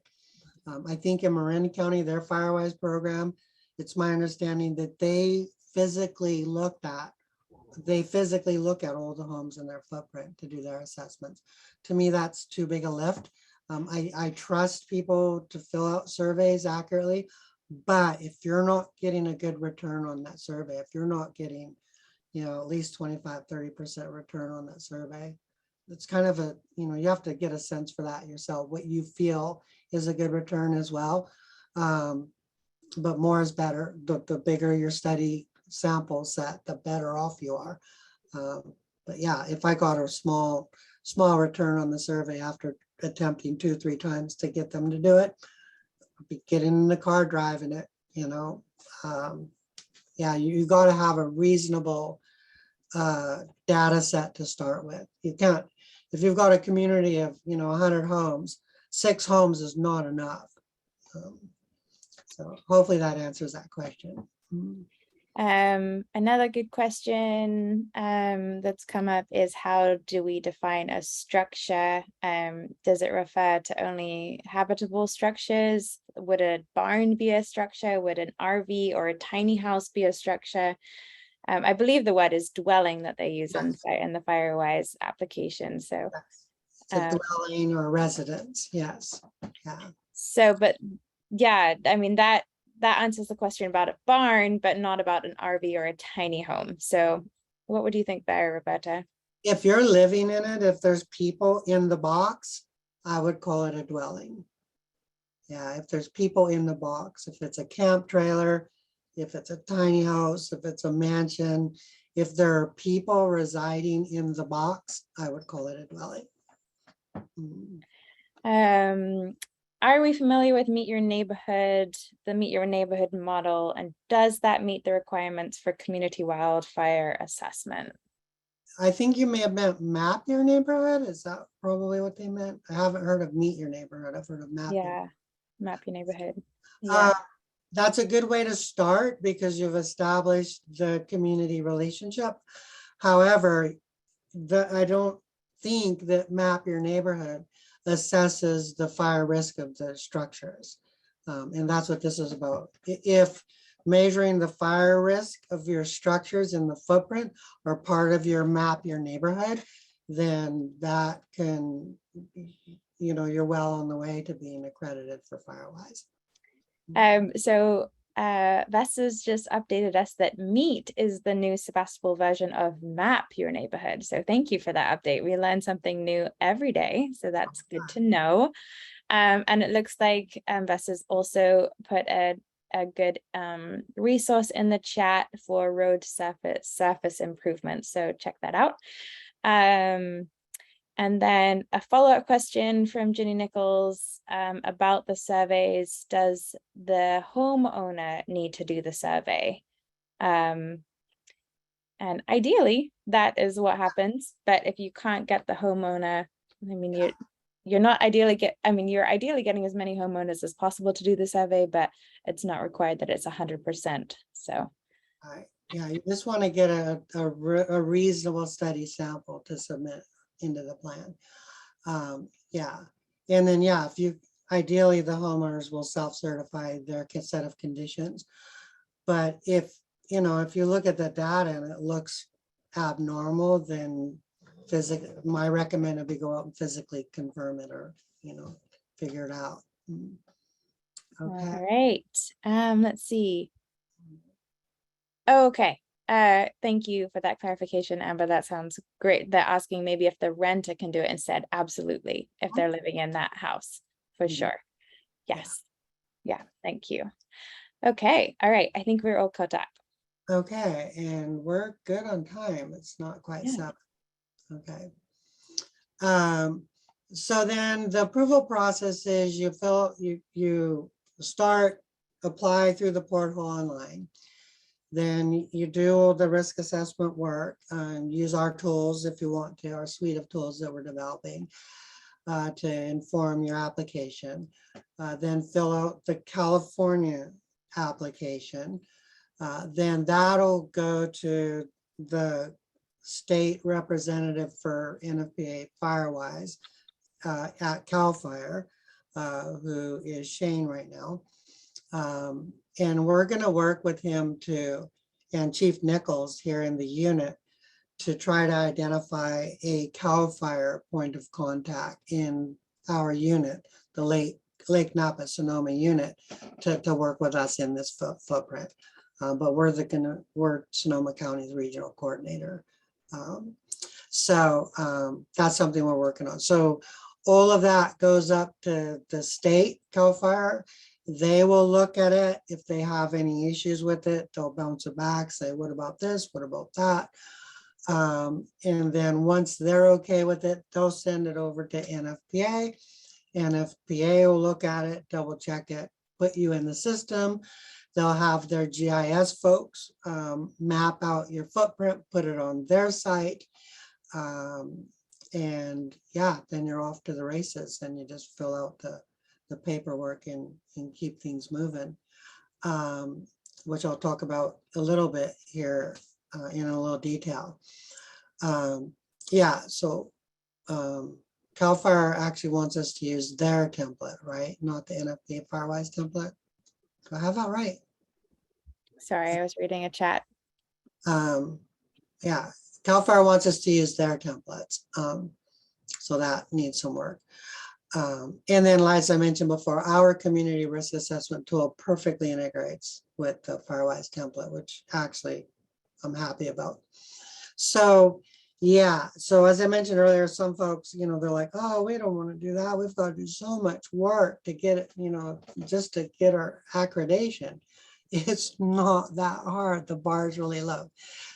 I think in Marin County, their FireWise program, it's my understanding that they physically look at all the homes in their footprint to do their assessments. To me, that's too big a lift. I trust people to fill out surveys accurately, but if you're not getting a good return on that survey, if you're not getting, at least 25-30% return on that survey, it's kind of a, you have to get a sense for that yourself, what you feel is a good return as well. But more is better. The bigger your study sample set, the better off you are. But yeah, if I got a small return on the survey after attempting 2-3 times to get them to do it, I'd be getting in the car, driving it, yeah, you got to have a reasonable data set to start with. You can't, if you've got a community of 100 homes, 6 homes is not enough. So hopefully that answers that question. Another good question that's come up is, how do we define a structure? Does it refer to only habitable structures? Would a barn be a structure? Would an RV or a tiny house be a structure? I believe the word is dwelling that they use in the FireWise application. So it's a dwelling or residence, yes. Yeah. So, but yeah, I mean, that answers the question about a barn, but not about an RV or a tiny home. So what would you think there, Roberta? If you're living in it, if there's people in the box, I would call it a dwelling. Yeah, if there's people in the box, if it's a camp trailer, if it's a tiny house, if it's a mansion, if there are people residing in the box, I would call it a dwelling. Are we familiar with Meet Your Neighborhood, the Meet Your Neighborhood model, and does that meet the requirements for community wildfire assessment? I think you may have meant Map Your Neighborhood. Is that probably what they meant? I haven't heard of Meet Your Neighborhood. I've heard of Map. Yeah, Map Your Neighborhood. Yeah. That's a good way to start because you've established the community relationship. However, I don't think that Map Your Neighborhood assesses the fire risk of the structures. And that's what this is about. If measuring the fire risk of your structures in the footprint are part of your Map Your Neighborhood, then that can, you're well on the way to being accredited for FireWise. So Vesta's just updated us that Meet is the new Sebastopol version of Map Your Neighborhood. So thank you for that update. We learn something new every day, so that's good to know. And it looks like Vesta's also put a good resource in the chat for road surface improvements. So check that out. And then a follow-up question from Ginny Nichols about the surveys. Does the homeowner need to do the survey? And ideally, that is what happens. But if you can't get the homeowner, I mean, you're not ideally you're ideally getting as many homeowners as possible to do the survey, but it's not required that it's 100%. So. Yeah, you just want to get a reasonable study sample to submit into the plan. Yeah, and then if you ideally the homeowners will self-certify their set of conditions. But if, you know, if you look at the data and it looks abnormal, then my recommend would be go out and physically confirm it, or, you know, figure it out. All Okay. right. Let's see. Okay. Thank you for that clarification, Amber. That sounds great. They're asking maybe if the renter can do it instead. Absolutely. If they're living in that house, for sure. Yes. Yeah. Thank you. Okay. All right. I think we're all caught up. Okay, and we're good on time. It's not quite Yeah. 7. Okay. So then the approval process is you start, apply through the portal online. Then you do the risk assessment work and use our tools if you want to, our suite of tools that we're developing to inform your application. Then fill out the California application. Then that'll go to the state representative for NFPA FireWise at CAL FIRE, who is Shane right now. And we're going to work with him and Chief Nichols here in the unit to try to identify a CAL FIRE point of contact in our unit, the Lake Napa Sonoma unit, to work with us in this footprint. But we're Sonoma County's regional coordinator. So that's something we're working on. So all of that goes up to the state CAL FIRE. They will look at it. If they have any issues with it, they'll bounce it back, say, what about this? What about that? And then once they're okay with it, they'll send it over to NFPA. NFPA will look at it, double check it, put you in the system. They'll have their GIS folks map out your footprint, put it on their site. And yeah, then you're off to the races, and you just fill out the paperwork and keep things moving, which I'll talk about a little bit here in a little detail. Yeah, so CAL FIRE actually wants us to use their template, right? Not the NFPA FireWise template. Do I have that right? Sorry, I was reading a chat. Yeah, CAL FIRE wants us to use their templates. So that needs some work. And then, as I mentioned before, our community risk assessment tool perfectly integrates with the FireWise template, which actually I'm happy about. So yeah, so as I mentioned earlier, some folks, you know, they're like, oh, we don't want to do that. We've got to do so much work to get it, you know, just to get our accreditation. It's not that hard. The bar is really low.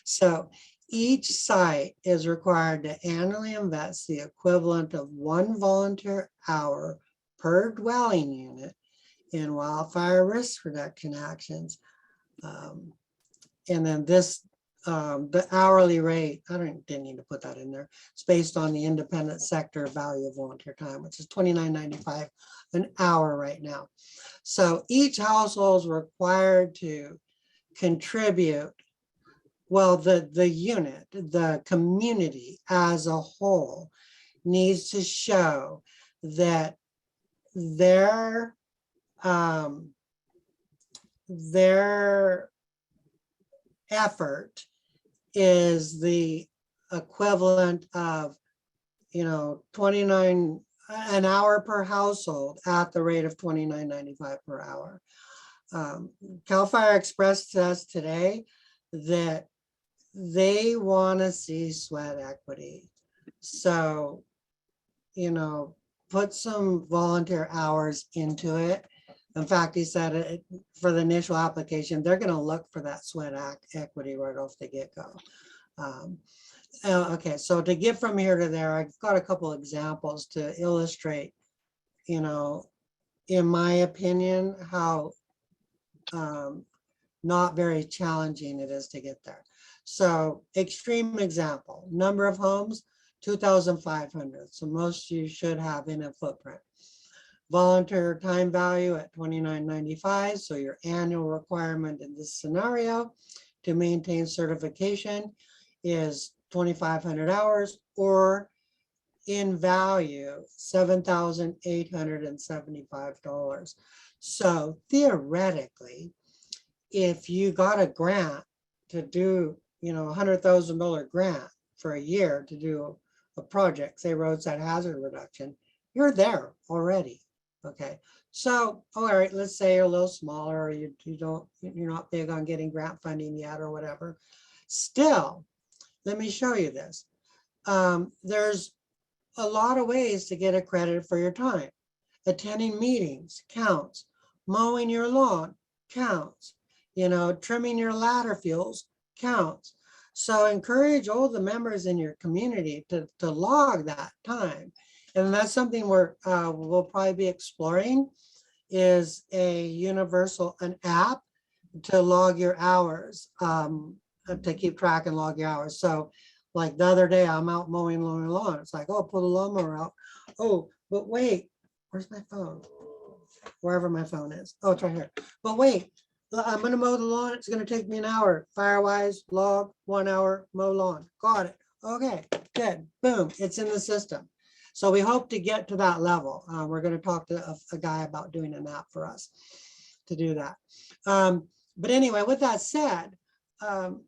So each site is required to annually invest the equivalent of 1 volunteer hour per dwelling unit in wildfire risk reduction actions. And then this, the hourly rate, didn't need to put that in there. It's based on the independent sector value of volunteer time, which is $29.95 an hour right now. So each household is required to contribute. Well, the unit, the community as a whole needs to show that their effort is the equivalent of, you know, 29 an hour per household at the rate of $29.95 per hour. CAL FIRE expressed to us today that they want to see sweat equity. So, you know, put some volunteer hours into it. In fact, he said for the initial application, they're going to look for that sweat equity right off the get-go. Okay, so to get from here to there, I've got a couple examples to illustrate, you know, in my opinion, how not very challenging it is to get there. So extreme example, number of homes, 2,500. So most you should have in a footprint. Volunteer time value at $29.95. So your annual requirement in this scenario to maintain certification is 2,500 hours, or in value, $7,875. So theoretically, if you got a grant to do, you know, $100,000 grant for a year to do a project, say roadside hazard reduction, you're there already. Okay. So, all right, let's say you're a little smaller, or you're not big on getting grant funding yet or whatever. Still, let me show you this. There's a lot of ways to get accredited for your time. Attending meetings counts. Mowing your lawn counts. You know, trimming your ladder fuels counts. So encourage all the members in your community to log that time. And that's something we'll probably be exploring, is an app to log your hours, to keep track and log your hours. So like the other day, I'm out mowing lawn. It's like, oh, pull the lawnmower out. Oh, but wait, where's my phone? Wherever my phone is. Oh, it's right here. But wait, I'm going to mow the lawn. It's going to take me an hour. FireWise log, 1 hour, mow lawn. Got it. Okay, good. Boom. It's in the system. So we hope to get to that level. We're going to talk to a guy about doing an app for us to do that. But anyway, with that said,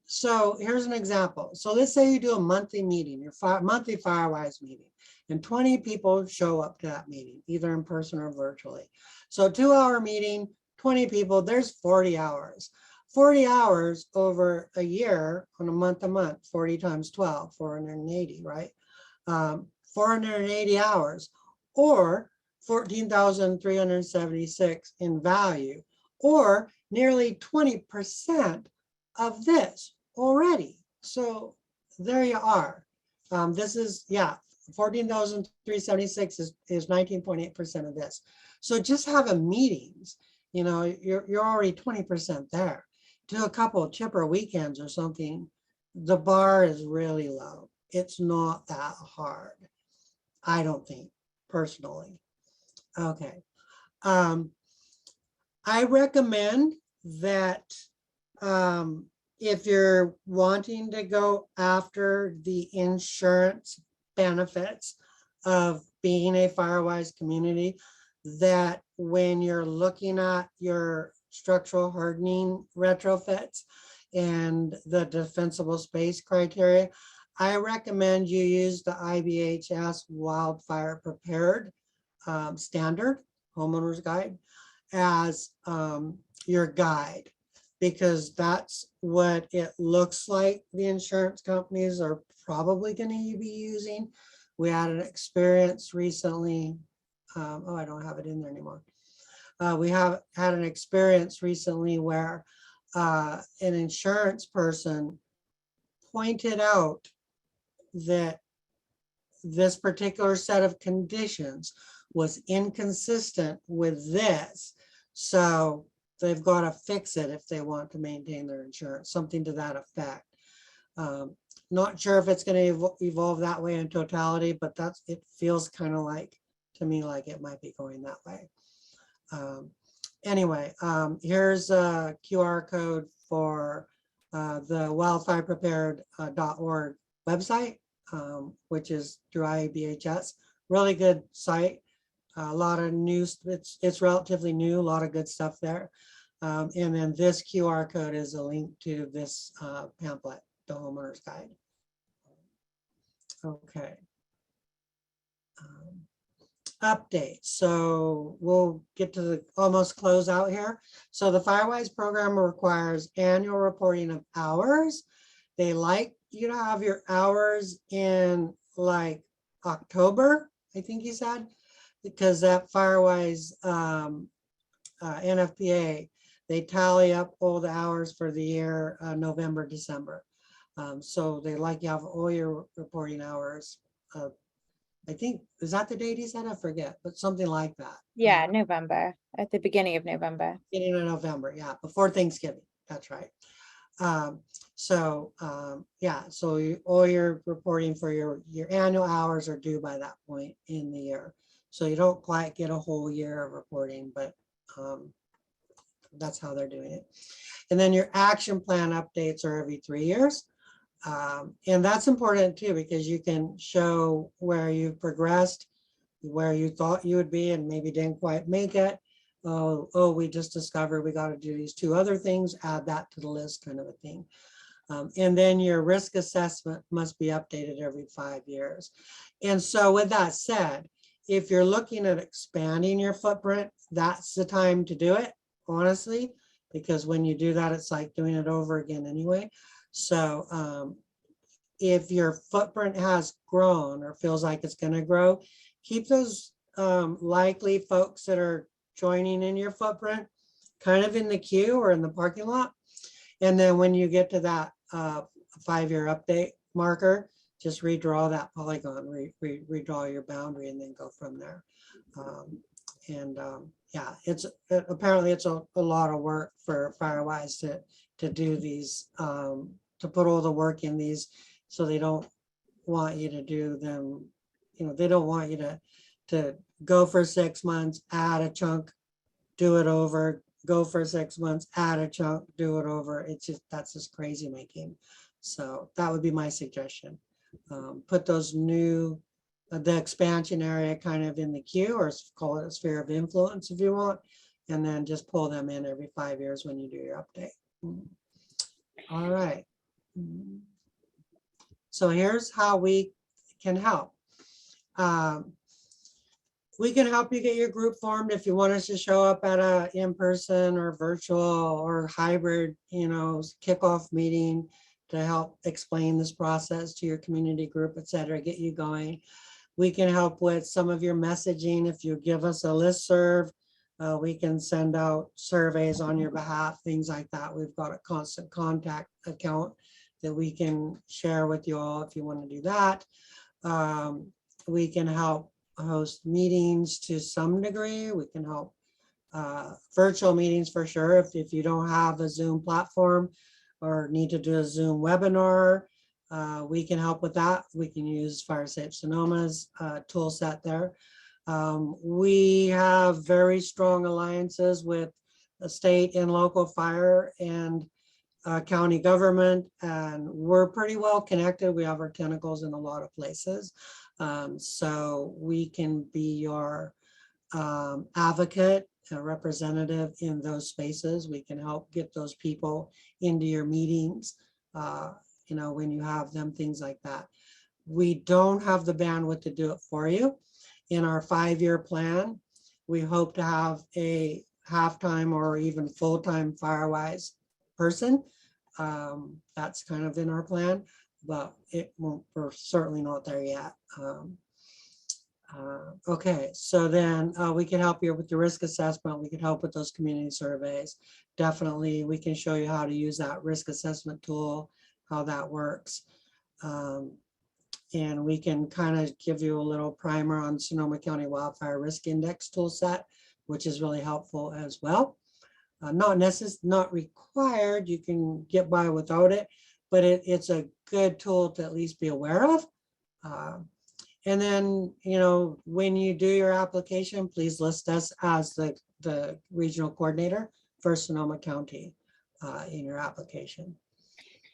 so here's an example. So let's say you do a monthly meeting, your monthly FireWise meeting, and 20 people show up to that meeting, either in person or virtually. So 2-hour meeting, 20 people, there's 40 hours. 40 hours over a year on a month, 40 times 12, 480, right? 480 hours, or 14,376 in value, or nearly 20% of this already. So there you are. This is, yeah, 14,376 is 19.8% of this. So just having meetings, you know, you're already 20% there. Do a couple of chipper weekends or something, the bar is really low. It's not that hard, I don't think, personally. Okay. I recommend that if you're wanting to go after the insurance benefits of being a FireWise community, that when you're looking at your structural hardening retrofits and the defensible space criteria, I recommend you use the IBHS Wildfire Prepared Standard Homeowner's Guide as your guide, because that's what it looks like the insurance companies are probably going to be using. We had an experience recently. Oh, I don't have it in there anymore. We have had an experience recently where an insurance person pointed out that this particular set of conditions was inconsistent with this. So they've got to fix it if they want to maintain their insurance, something to that effect. Not sure if it's going to evolve that way in totality, but it feels kind of like, to me, like it might be going that way. Anyway, here's a QR code for the wildfireprepared.org website, which is through IBHS. Really good site. A lot of news. It's relatively new. A lot of good stuff there. And then this QR code is a link to this pamphlet, the Homeowner's Guide. Okay. Update. So we'll get to the almost close out here. So the FireWise program requires annual reporting of hours. They like you to have your hours in like October, I think he said, because that FireWise NFPA, they tally up all the hours for the year, November, December. So they like you have all your reporting hours. I think, is that the date he said? I forget, but something like that. Yeah, November, at the beginning of November. Beginning of November, yeah, before Thanksgiving. That's right. Yeah, so all your reporting for your annual hours are due by that point in the year. So you don't quite get a whole year of reporting, but that's how they're doing it. And then your action plan updates are every 3 years. And that's important too, because you can show where you've progressed, where you thought you would be and maybe didn't quite make it. oh, we just discovered we got to do these 2 other things, add that to the list, kind of a thing. And then your risk assessment must be updated every 5 years. And so with that said, if you're looking at expanding your footprint, that's the time to do it, honestly, because when you do that, it's like doing it over again anyway. So if your footprint has grown or feels like it's going to grow, keep those likely folks that are joining in your footprint kind of in the queue or in the parking lot. And then when you get to that 5-year update marker, just redraw that polygon, redraw your boundary, and then go from there. Yeah, apparently it's a lot of work for FireWise to do these, to put all the work in these. So they don't want you to do them, they don't want you to go for 6 months, add a chunk, do it over, go for 6 months, add a chunk, do it over. That's just crazy making. So that would be my suggestion. Put those the expansion area kind of in the queue, or call it a sphere of influence if you want, and then just pull them in every 5 years when you do your update. All right. So here's how we can help. We can help you get your group formed if you want us to show up at a in-person or virtual or hybrid, kickoff meeting to help explain this process to your community group, et cetera, get you going. We can help with some of your messaging. If you give us a listserv, we can send out surveys on your behalf, things like that. We've got a constant contact account that we can share with you all if you want to do that. We can help host meetings to some degree. We can help virtual meetings for sure. If you don't have a Zoom platform or need to do a Zoom webinar, we can help with that. We can use Fire Safe Sonoma's tool set there. We have very strong alliances with the state and local fire and county government, and we're pretty well connected. We have our tentacles in a lot of places. So we can be your advocate, a representative in those spaces. We can help get those people into your meetings, when you have them, things like that. We don't have the bandwidth to do it for you. In our 5-year plan, we hope to have a half-time or even full-time FireWise person. That's kind of in our plan, but we're certainly not there yet. Okay, so then we can help you with the risk assessment. We can help with those community surveys. Definitely, we can show you how to use that risk assessment tool, how that works. And we can kind of give you a little primer on Sonoma County Wildfire Risk Index tool set, which is really helpful as well. Not required, you can get by without it, but it's a good tool to at least be aware of. And then, when you do your application, please list us as the regional coordinator for Sonoma County in your application.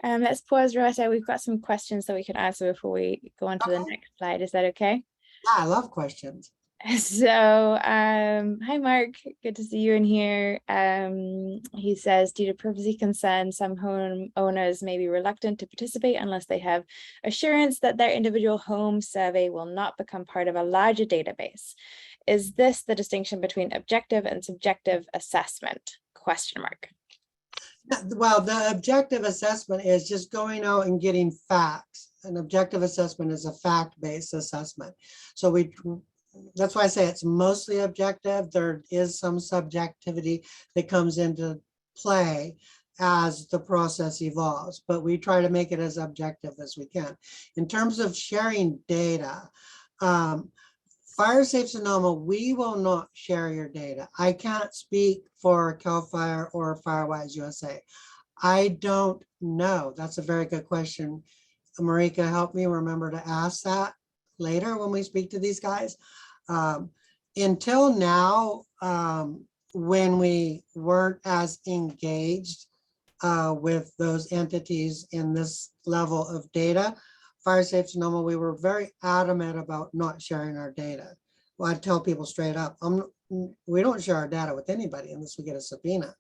Let's pause, Rosetta. We've got some questions that we can answer before we go on to the next slide. Is that okay? Yeah, I love questions. So, hi, Mark. Good to see you in here. He says, due to privacy concerns, some homeowners may be reluctant to participate unless they have assurance that their individual home survey will not become part of a larger database. Is this the distinction between objective and subjective assessment? Question mark. Well, the objective assessment is just going out and getting facts. An objective assessment is a fact-based assessment. So that's why I say it's mostly objective. There is some subjectivity that comes into play as the process evolves, but we try to make it as objective as we can. In terms of sharing data, Fire Safe Sonoma, we will not share your data. I can't speak for CAL FIRE or FireWise USA. I don't know. That's a very good question. Marika, help me remember to ask that later when we speak to these guys. Until now, when we weren't as engaged with those entities in this level of data, Fire Safe Sonoma, we were very adamant about not sharing our data. Well, I tell people straight up, we don't share our data with anybody unless we get a subpoena,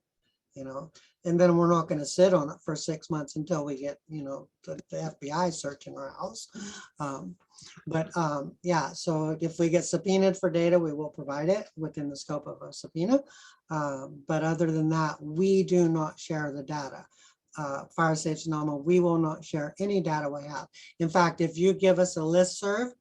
you know, and then we're not going to sit on it for 6 months until we get, you know, the FBI searching our house. Yeah, so if we get subpoenaed for data, we will provide it within the scope of a subpoena. But other than that, we do not share the data. Fire Safe Sonoma, we will not share any data we have. In fact, if you give us a listserv,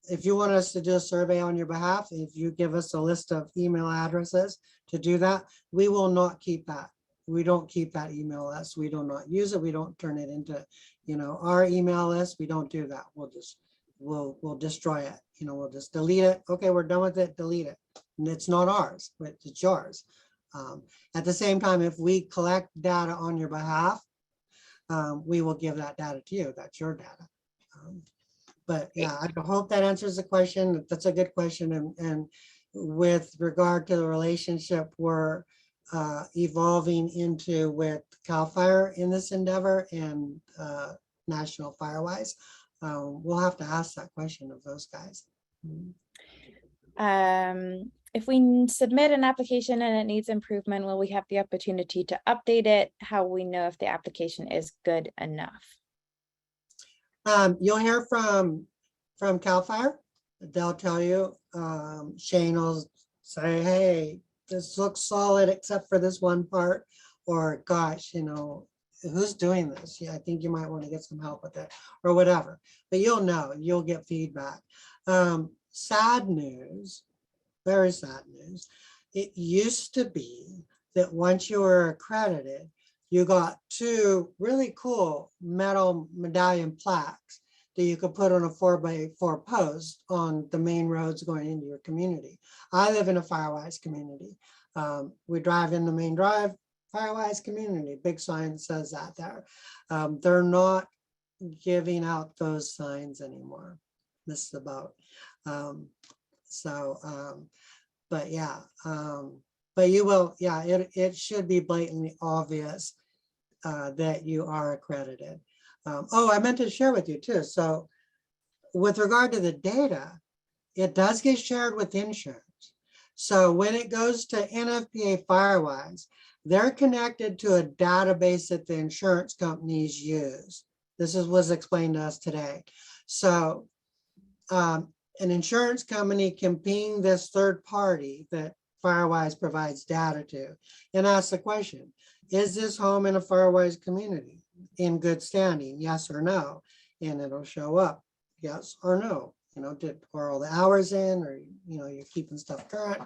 if you want us to do a survey on your behalf, if you give us a list of email addresses to do that, we will not keep that. We don't keep that email list. We do not use it. We don't turn it into, you know, our email list. We don't do that. We'll destroy it. You know, we'll just delete it. Okay, we're done with it. Delete it. And it's not ours, but it's yours. At the same time, if we collect data on your behalf, we will give that data to you. That's your data. But yeah, I hope that answers the question. That's a good question. And with regard to the relationship we're evolving into with CAL FIRE in this endeavor and National FireWise, we'll have to ask that question of those guys. If we submit an application and it needs improvement, will we have the opportunity to update it? How will we know if the application is good enough? You'll hear from CAL FIRE. They'll tell you, Shane will say, hey, this looks solid except for this one part, or gosh, you know, who's doing this? Yeah, I think you might want to get some help with it or whatever, but you'll know, you'll get feedback. Sad news, very sad news. It used to be that once you were accredited, you got 2 really cool metal medallion plaques that you could put on a 4x4 post on the main roads going into your community. I live in a FireWise community. We drive in the main drive, FireWise community, big sign says that there. They're not giving out those signs anymore. This is about, but yeah, but you will, yeah, it should be blatantly obvious that you are accredited. Oh, I meant to share with you too. So with regard to the data, it does get shared with insurance. So when it goes to NFPA FireWise, they're connected to a database that the insurance companies use. This was explained to us today. So an insurance company can ping this third party that FireWise provides data to and ask the question, is this home in a FireWise community in good standing? Yes or no? And it'll show up, yes or no. You know, are all the hours in, or, you know, you're keeping stuff current.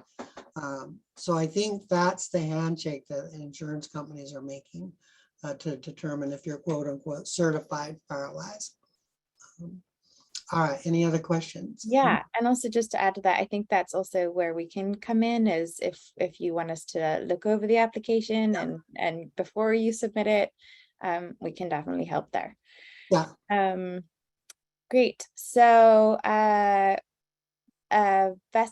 So I think that's the handshake that insurance companies are making to determine if you're quote unquote certified FireWise. All right, any other questions? Yeah, and also just to add to that, I think that's also where we can come in, is if you want us to look over the application and before you submit it, we can definitely help there. Yeah. Great. So Vesta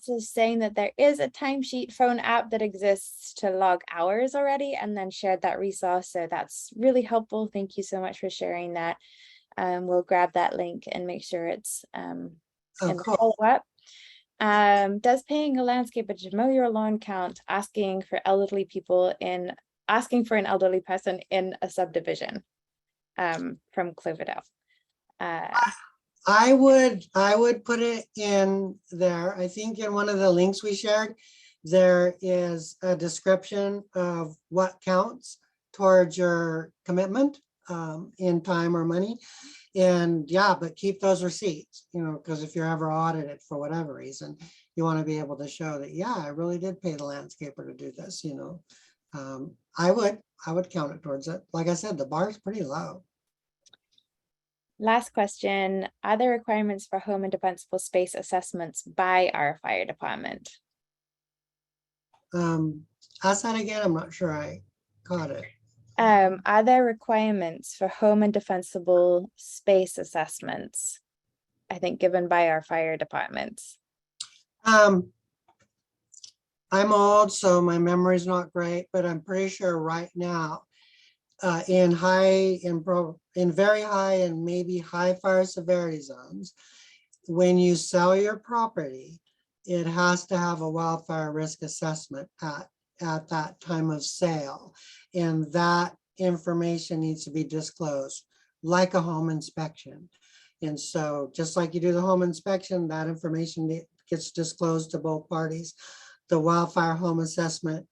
is saying that there is a timesheet phone app that exists to log hours already, and then shared that resource. So that's really helpful. Thank you so much for sharing that. We'll grab that link and make sure it's in the follow-up. Does paying a landscaper to mow your lawn count asking for an elderly person in a subdivision? From Cloverdale. I would put it in there. I think in one of the links we shared, there is a description of what counts towards your commitment in time or money. And yeah, but keep those receipts, you know, because if you're ever audited for whatever reason, you want to be able to show that, yeah, I really did pay the landscaper to do this, you know. I would count it towards it. Like I said, the bar is pretty low. Last question, are there requirements for home and defensible space assessments by our fire department? Ask that again, I'm not sure I caught it. Are there requirements for home and defensible space assessments, I think, given by our fire departments? I'm old, so my memory's not great, but I'm pretty sure right now, in very high and maybe high fire severity zones, when you sell your property, it has to have a wildfire risk assessment at that time of sale. And that information needs to be disclosed like a home inspection. And so just like you do the home inspection, that information gets disclosed to both parties. The wildfire home assessment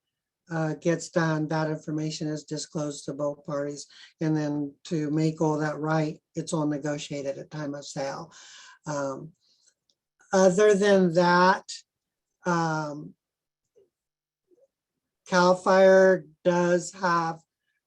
gets done, that information is disclosed to both parties. And then to make all that right, it's all negotiated at time of sale. Other than that, CAL FIRE does have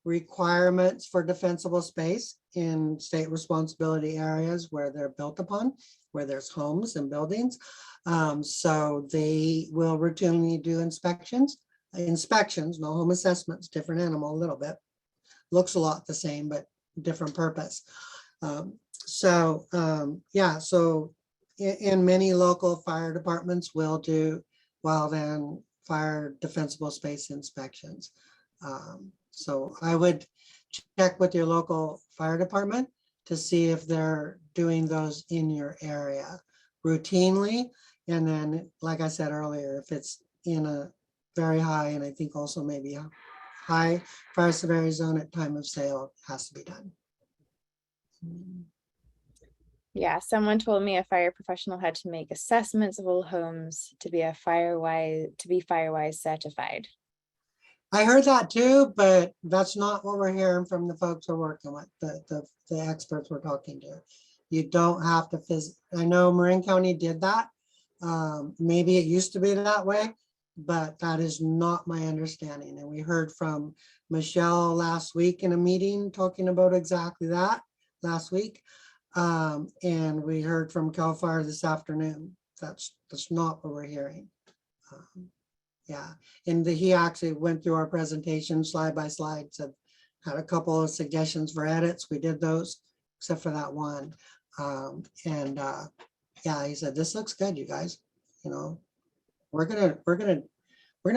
requirements for defensible space in state responsibility areas where they're built upon, where there's homes and buildings. So they will routinely do inspections, no home assessments, different animal a little bit. Looks a lot the same, but different purpose. Yeah, so in many local fire departments will do wildland fire defensible space inspections. So I would check with your local fire department to see if they're doing those in your area routinely. And then, like I said earlier, if it's in a very high, and I think also maybe a high fire severity zone at time of sale, it has to be done. Yeah, someone told me a fire professional had to make assessments of old homes to be FireWise certified. I heard that too, but that's not what we're hearing from the folks we're working with, the experts we're talking to. You don't have to I know Marin County did that. Maybe it used to be that way, but that is not my understanding. And we heard from Michelle last week in a meeting talking about exactly that last week. And we heard from CAL FIRE this afternoon. That's not what we're hearing. Yeah, and he actually went through our presentation slide by slide, so had a couple of suggestions for edits. We did those, except for that one. Yeah, he said, this looks good, you guys. You know, we're gonna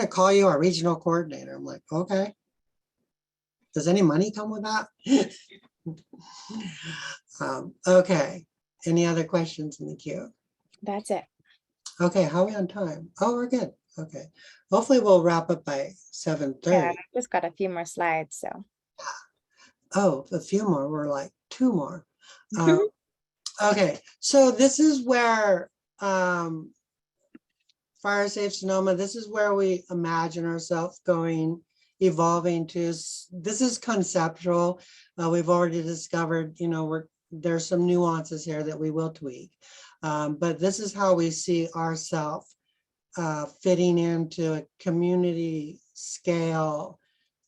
call you our regional coordinator. I'm like, okay. Does any money come with that? Okay. Any other questions in the queue? That's it. Okay, how are we on time? Oh, we're good. Okay. Hopefully we'll wrap up by 7:30. Yeah, I've just got a few more slides, so. Oh, a few more. We're like 2 more. Okay, so this is where Fire Safe Sonoma, this is where we imagine ourselves going, evolving to. This is conceptual. We've already discovered, you know, there's some nuances here that we will tweak. But this is how we see ourselves fitting into a community scale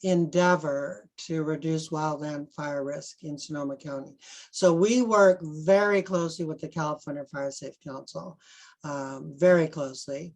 endeavor to reduce wildland fire risk in Sonoma County. So we work very closely with the California Fire Safe Council, very closely.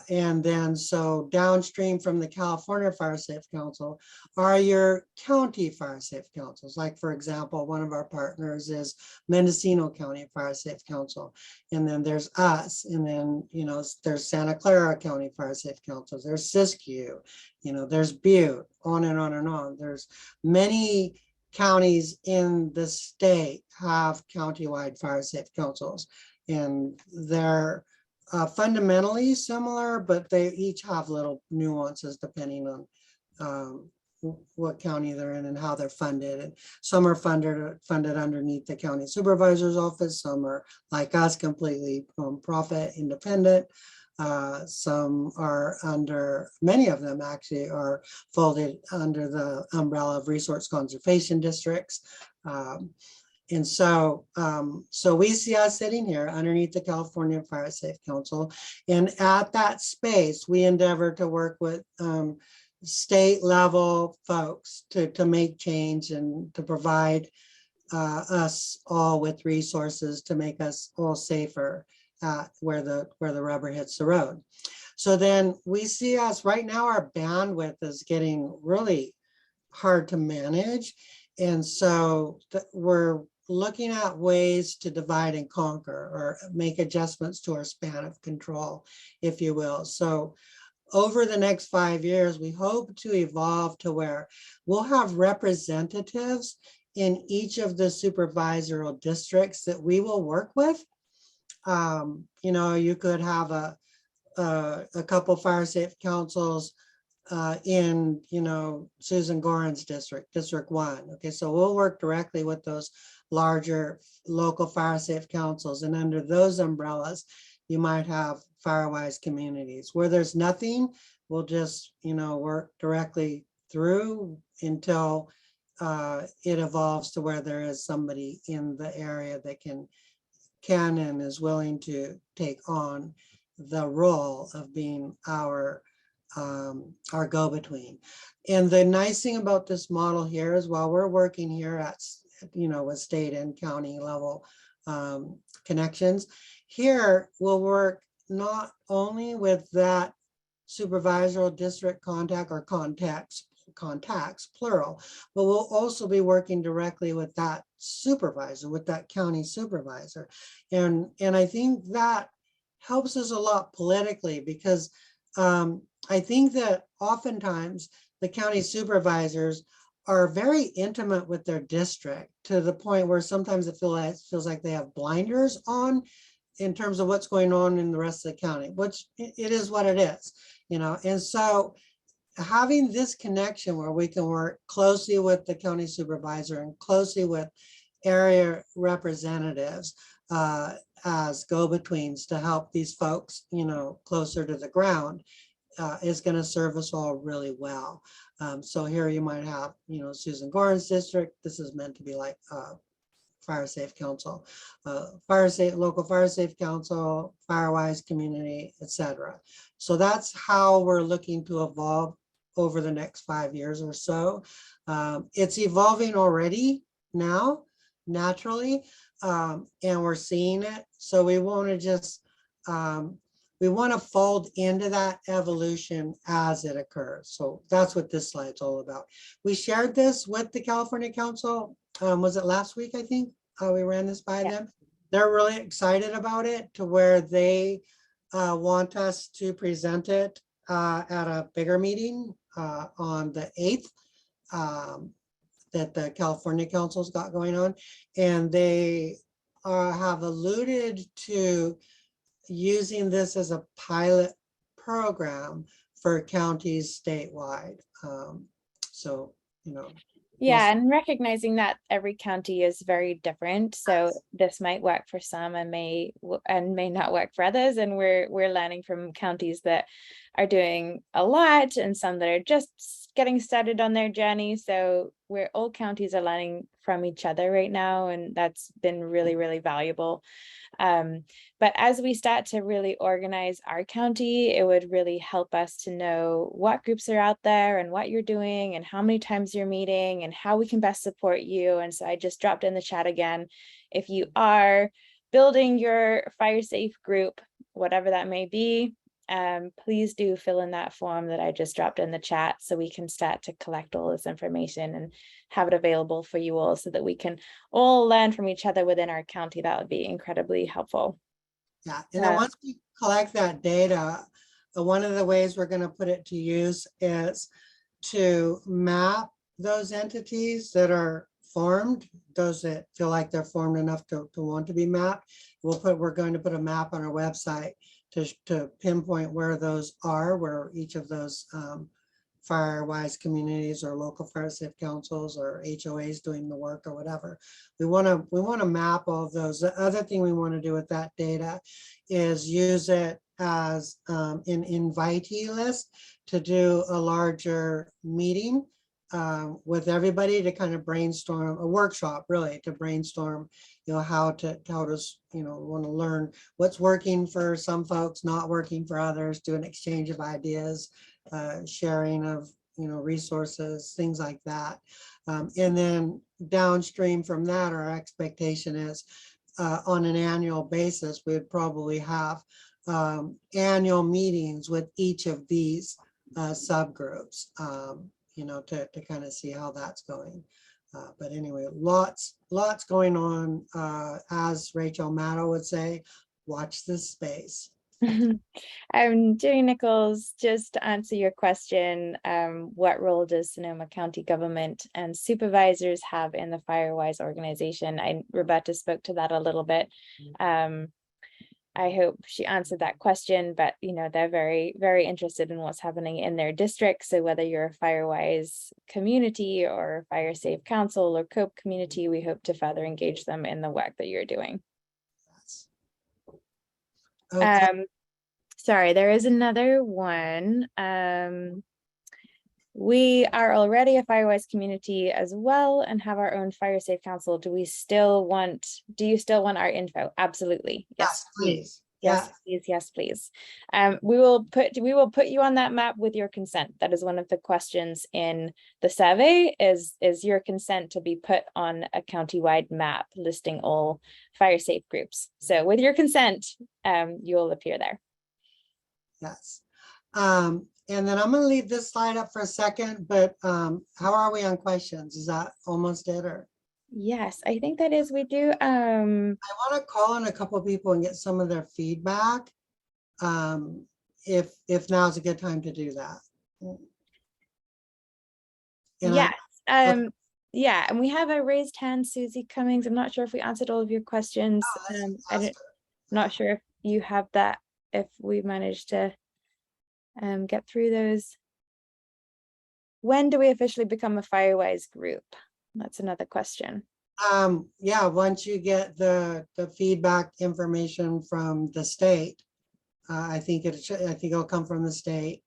And then so downstream from the California Fire Safe Council are your county fire safe councils. Like, for example, one of our partners is Mendocino County Fire Safe Council. And then there's us. And then, you know, there's Santa Clara County Fire Safe Councils. There's Siskiyou, you know, there's Butte, on and on and on. There's many counties in the state have countywide fire safe councils, and they're fundamentally similar, but they each have little nuances depending on what county they're in and how they're funded. And some are funded underneath the county supervisor's office. Some are like us, completely profit independent. Some are many of them actually are folded under the umbrella of resource conservation districts. And so, so we see us sitting here underneath the California Fire Safe Council, and at that space, we endeavor to work with state level folks to make change and to provide us all with resources to make us all safer where the rubber hits the road. So then we see us right now, our bandwidth is getting really hard to manage. And so we're looking at ways to divide and conquer, or make adjustments to our span of control, if you will. So over the next 5 years, we hope to evolve to where we'll have representatives in each of the supervisory districts that we will work with. You know, you could have a a couple fire safe councils in, Susan Gorin's district, District 1. Okay, so we'll work directly with those larger local fire safe councils. And under those umbrellas, you might have FireWise communities. Where there's nothing, we'll just, work directly through until it evolves to where there is somebody in the area that can and is willing to take on the role of being our go-between. And the nice thing about this model here is while we're working here at, with state and county level connections, here we'll work not only with that supervisor or district contact or contacts plural, but we'll also be working directly with that supervisor, with that county supervisor. And I think that helps us a lot politically, because I think that oftentimes the county supervisors are very intimate with their district to the point where sometimes it feels like they have blinders on in terms of what's going on in the rest of the county, which it is what it is, and so having this connection where we can work closely with the county supervisor and closely with area representatives as go-betweens to help these folks, closer to the ground is going to serve us all really well. So here you might have, Susan Gorin's district. This is meant to be like Fire Safe Council, local Fire Safe Council, FireWise Community, etc. So that's how we're looking to evolve over the next 5 years or so. It's evolving already now, naturally, and we're seeing it. So we want to just, we want to fold into that evolution as it occurs. So that's what this slide's all about. We shared this with the California Council. Was it last week? I think we ran this by them. They're really excited about it to where they want us to present it at a bigger meeting on the 8th that the California Council's got going on. And they have alluded to using this as a pilot program for counties statewide. So, yeah, and recognizing that every county is very different, so this might work for some and may not work for others, and we're learning from counties that are doing a lot and some that are just getting started on their journey. So all counties are learning from each other right now, and that's been really, really valuable. But as we start to really organize our county, it would really help us to know what groups are out there and what you're doing and how many times you're meeting and how we can best support you. And so I just dropped in the chat again. If you are building your fire safe group, whatever that may be, please do fill in that form that I just dropped in the chat so we can start to collect all this information and have it available for you all so that we can all learn from each other within our county. That would be incredibly helpful. Yeah, and then once we collect that data, one of the ways we're going to put it to use is to map those entities that are formed, those that feel like they're formed enough to want to be mapped. We're going to put a map on our website to pinpoint where those are, where each of those FireWise communities or local fire safe councils or HOAs doing the work or whatever. We want to map all of those. The other thing we want to do with that data is use it as an invitee list to do a larger meeting with everybody to kind of brainstorm a workshop, really, to brainstorm, how to want to learn what's working for some folks, not working for others, do an exchange of ideas, sharing of, resources, things like that. And then downstream from that, our expectation is on an annual basis, we'd probably have annual meetings with each of these subgroups, to kind of see how that's going. But anyway, lots going on. As Rachel Maddow would say, watch this space. Jerry Nichols, just to answer your question, what role does Sonoma County government and supervisors have in the FireWise organization? Roberta spoke to that a little bit. I hope she answered that question, but they're very, very interested in what's happening in their district. So whether you're a FireWise community or Fire Safe Council or COPE community, we hope to further engage them in the work that you're doing. Okay. Sorry, there is another one. We are already a FireWise community as well and have our own Fire Safe Council. Do you still want our info? Absolutely. Yes, please. Yes, Yeah. please. Yes, please. We will put you on that map with your consent. That is one of the questions in the survey is your consent to be put on a county-wide map listing all fire safe groups. So with your consent, you will appear there. Yes. And then I'm going to leave this slide up for a second, but how are we on questions? Is that almost it, or? Yes, I think that is, we do. I want to call on a couple of people and get some of their feedback. If now's a good time to do that. And yes. Yeah, and we have a raised hand, Susie Cummings. I'm not sure if we answered all of your questions. I'm not sure if you have that, if we managed to get through those. When do we officially become a FireWise group? That's another question. Yeah, once you get the feedback information from the state, I think it'll come from the state.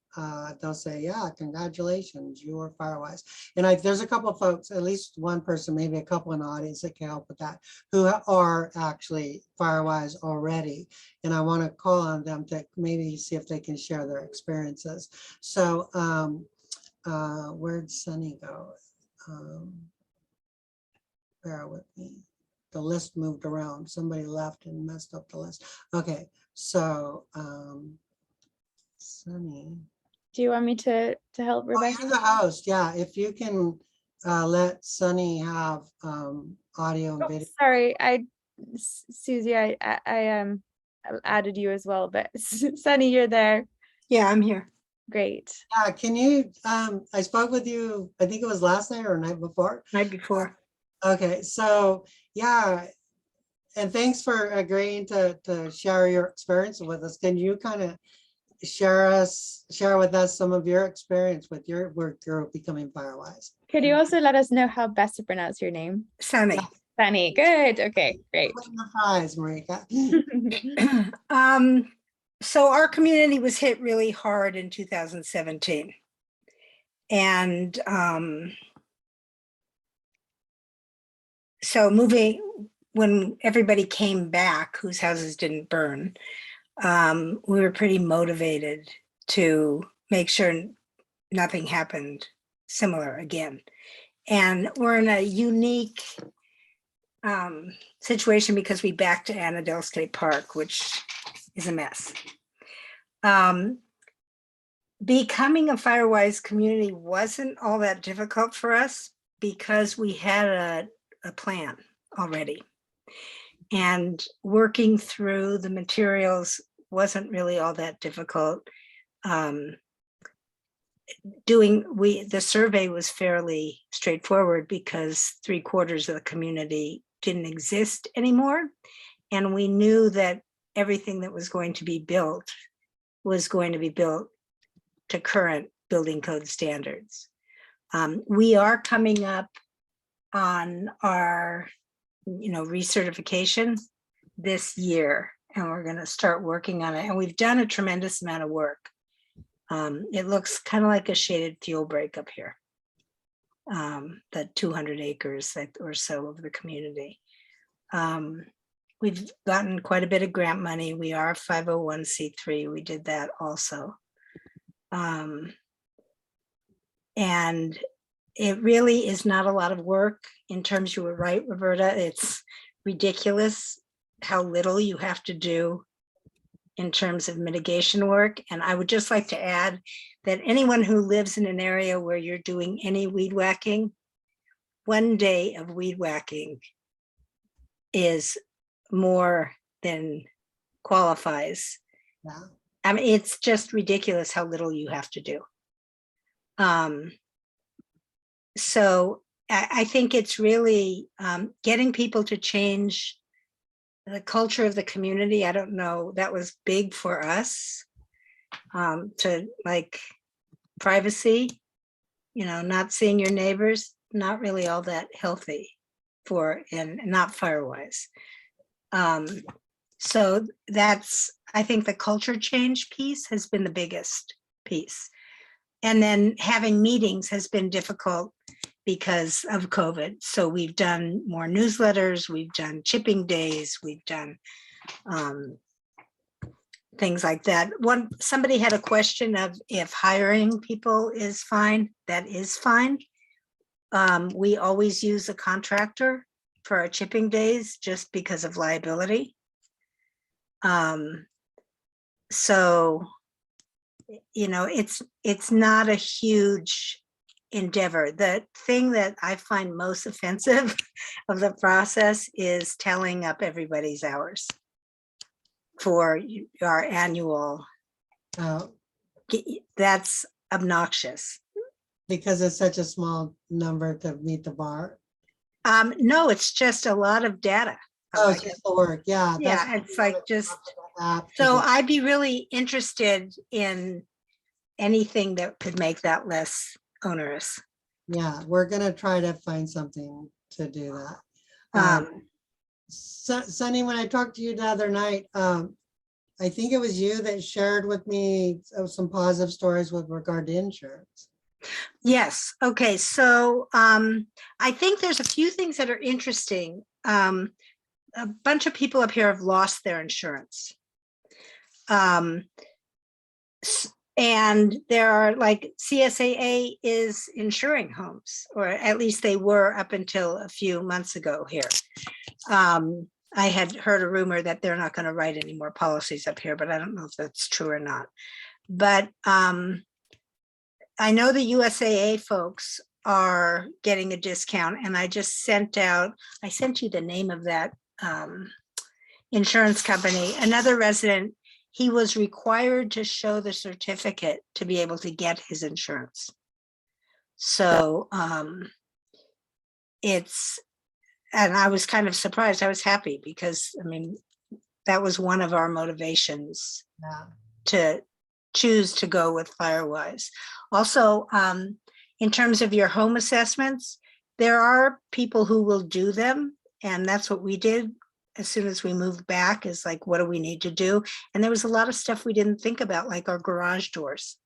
They'll say, yeah, congratulations, you are FireWise. And there's a couple of folks, at least one person, maybe a couple in the audience that can help with that, who are actually FireWise already. And I want to call on them to maybe see if they can share their experiences. So where'd Sunny go? Bear with me. The list moved around. Somebody left and messed up the list. Okay, so Sunny. Do you want me to help, Rebecca? You're the host. Yeah, if you can let Sunny have audio and video. Sorry, Susie, I added you as well, but Sunny, you're there. Yeah, I'm here. Great. Yeah, can you? I spoke with you. I think it was last night or night before. Night before. Okay, so yeah, and thanks for agreeing to share your experience with us. Can you kind of share with us some of your experience with your work group becoming FireWise? Could you also let us know how best to pronounce your name? Sunny. Sunny. Good. Okay, great. Surprise, Marika. So our community was hit really hard in 2017. And so when everybody came back, whose houses didn't burn, we were pretty motivated to make sure nothing happened similar again. And we're in a unique situation because we backed to Annandale State Park, which is a mess. Becoming a FireWise community wasn't all that difficult for us because we had a plan already. And working through the materials wasn't really all that difficult. The survey was fairly straightforward because 3/4 of the community didn't exist anymore. And we knew that everything that was going to be built to current building code standards. We are coming up on our recertification this year, and we're going to start working on it. And we've done a tremendous amount of work. It looks kind of like a shaded fuel break up here, the 200 acres or so of the community. We've gotten quite a bit of grant money. We are 501c3. We did that also. And it really is not a lot of work in terms, you were right, Roberta, it's ridiculous how little you have to do in terms of mitigation work. And I would just like to add that anyone who lives in an area where you're doing any weed whacking, one day of weed whacking is more than qualifies. Yeah. I mean, it's just ridiculous how little you have to do. So I think it's really getting people to change the culture of the community, I don't know, that was big for us. To like privacy, not seeing your neighbors, not really all that healthy and not FireWise. So that's, I think the culture change piece has been the biggest piece. And then having meetings has been difficult because of COVID. So we've done more newsletters, we've done chipping days, we've done things like that. Somebody had a question of if hiring people is fine. That is fine. We always use a contractor for our chipping days just because of liability. So, it's not a huge endeavor. The thing that I find most offensive of the process is tallying up everybody's hours for our annual. That's obnoxious. Because it's such a small number to meet the bar. No, it's just a lot of data. Oh, it's just the work. Yeah. Yeah, it's like just, so I'd be really interested in anything that could make that less onerous. Yeah, we're gonna try to find something to do that. Sunny, when I talked to you the other night, I think it was you that shared with me some positive stories with regard to insurance. Yes. Okay. So I think there's a few things that are interesting. A bunch of people up here have lost their insurance. And there are like CSAA is insuring homes, or at least they were up until a few months ago here. I had heard a rumor that they're not going to write any more policies up here, but I don't know if that's true or not. But I know the USAA folks are getting a discount, and I just sent you the name of that insurance company. Another resident, he was required to show the certificate to be able to get his insurance. So and I was kind of surprised. I was happy because, I mean, that was one of our motivations to choose to go with FireWise. Also, in terms of your home assessments, there are people who will do them, and that's what we did as soon as we moved back, is like, what do we need to do? And there was a lot of stuff we didn't think about, like our garage doors.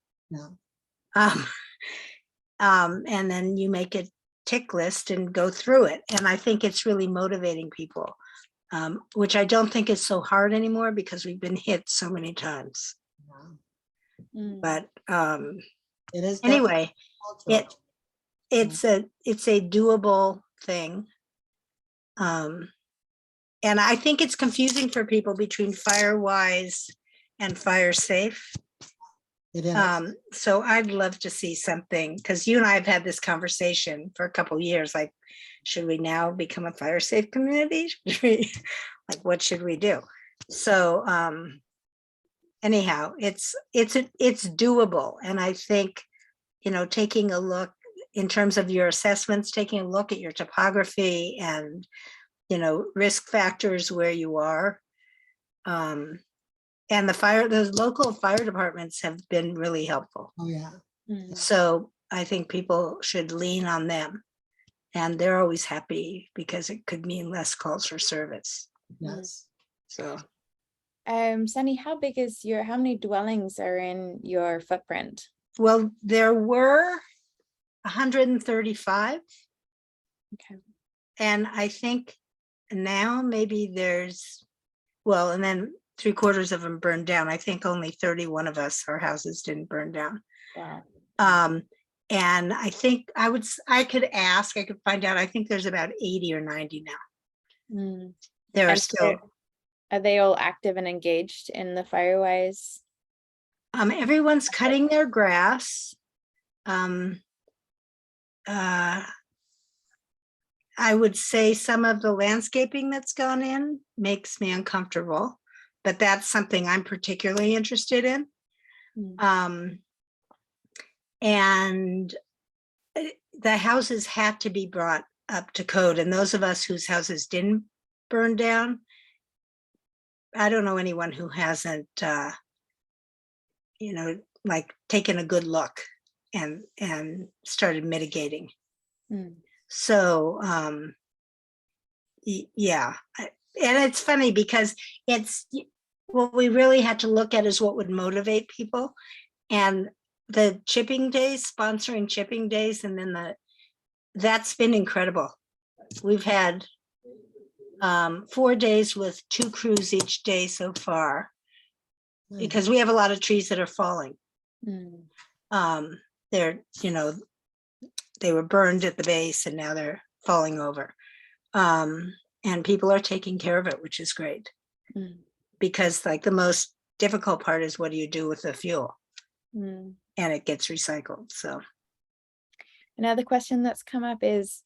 And then you make a tick list and go through it. And I think it's really motivating people, which I don't think is so hard anymore because we've been hit so many times. But it is anyway, it's a doable thing. And I think it's confusing for people between FireWise and Fire Safe. It is. So I'd love to see something, because you and I have had this conversation for a couple of years, like, should we now become a Fire Safe community? Like, what should we do? So anyhow, it's doable. And I think, taking a look in terms of your assessments, taking a look at your topography and, risk factors where you are. And the local fire departments have been really helpful. Oh, yeah. So I think people should lean on them, and they're always happy because it could mean less calls for service. Yes. So, Sunny, how many dwellings are in your footprint? well, there were 135. Okay. And I think now maybe there's, and then 3/4 of them burned down. I think only 31 of us, our houses didn't burn down. Wow. And I think I could find out. I think there's about 80 or 90 now. There are still. Are they all active and engaged in the FireWise? Everyone's cutting their grass. I would say some of the landscaping that's gone in makes me uncomfortable, but that's something I'm particularly interested in. And the houses had to be brought up to code. And those of us whose houses didn't burn down, I don't know anyone who hasn't, like taken a good look and started mitigating. Mm. So, yeah. And it's funny because what we really had to look at is what would motivate people. And the chipping days, sponsoring chipping days, and then that's been incredible. We've had 4 days with 2 crews each day so far, because we have a lot of trees that are falling. Mm. They're, they were burned at the base and now they're falling over. And people are taking care of it, which is great. Mm. Because like the most difficult part is what do you do with the fuel? Mm. And it gets recycled. So Another question that's come up is,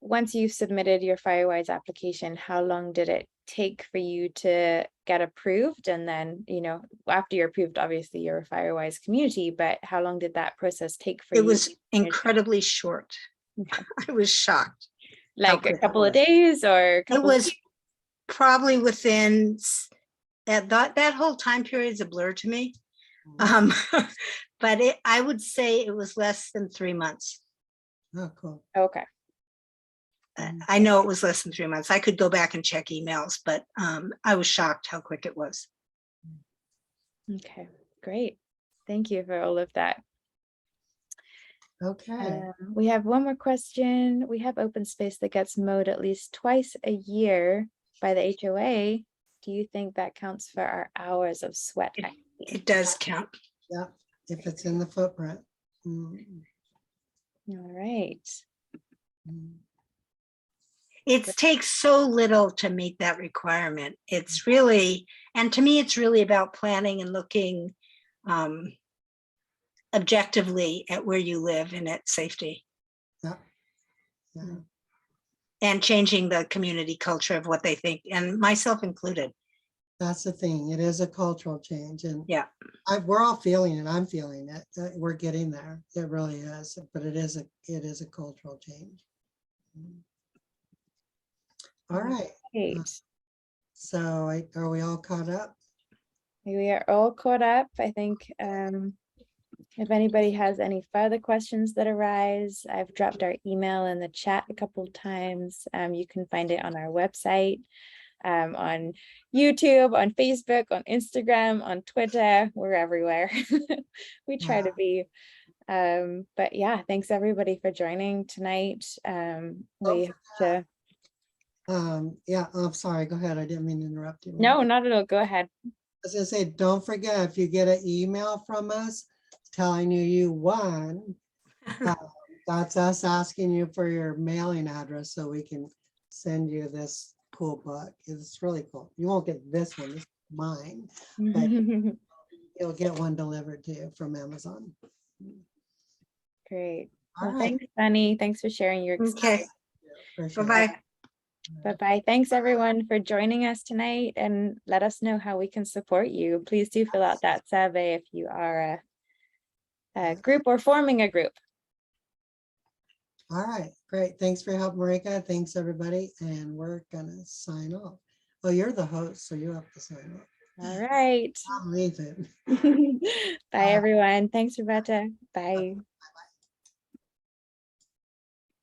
once you've submitted your FireWise application, how long did it take for you to get approved? And then, after you're approved, obviously you're a FireWise community, but how long did that process take for you? it was incredibly short. Okay. I was shocked. Like a couple of days or a couple it was probably within that whole time period is a blur to me. But I would say it was less than 3 months. Oh, cool. Okay. I know it was less than 3 months. I could go back and check emails, but I was shocked how quick it was. Okay, great. Thank you for all of that. Okay. We have one more question. We have open space that gets mowed at least twice a year by the HOA. Do you think that counts for our hours of sweat activity? It does count. Yeah, if it's in the footprint. All right. It takes so little to meet that requirement. It's really, and to me, it's really about planning and looking objectively at where you live and at safety. Yeah. Yeah. And changing the community culture of what they think, and myself included. That's the thing. It is a cultural change, and yeah, we're all feeling it. I'm feeling it. We're getting there. It really is, but it is a cultural change. All right. Great. So are we all caught up? We are all caught up. I think if anybody has any further questions that arise, I've dropped our email in the chat a couple of times. You can find it on our website, on YouTube, on Facebook, on Instagram, on Twitter. We're everywhere. We try to be. But yeah, thanks everybody for joining tonight. We have to. Yeah, I'm sorry. Go ahead. I didn't mean to interrupt you. No, not at all. Go ahead. I was gonna say, don't forget, if you get an email from us telling you won, that's us asking you for your mailing address so we can send you this cool book. It's really cool. You won't get this one, this is mine, but you'll get one delivered to you from Amazon. Great. All Well, right. thanks, Sunny. Thanks for sharing your experience. Okay. Bye-bye. Bye-bye. Thanks everyone for joining us tonight, and let us know how we can support you. Please do fill out that survey if you are a group or forming a group. All right, great. Thanks for your help, Marika. Thanks, everybody. And we're gonna sign off. Well, you're the host, so you have to sign off. All right. I'm leaving. Bye, everyone. Thanks, Rebecca. Bye.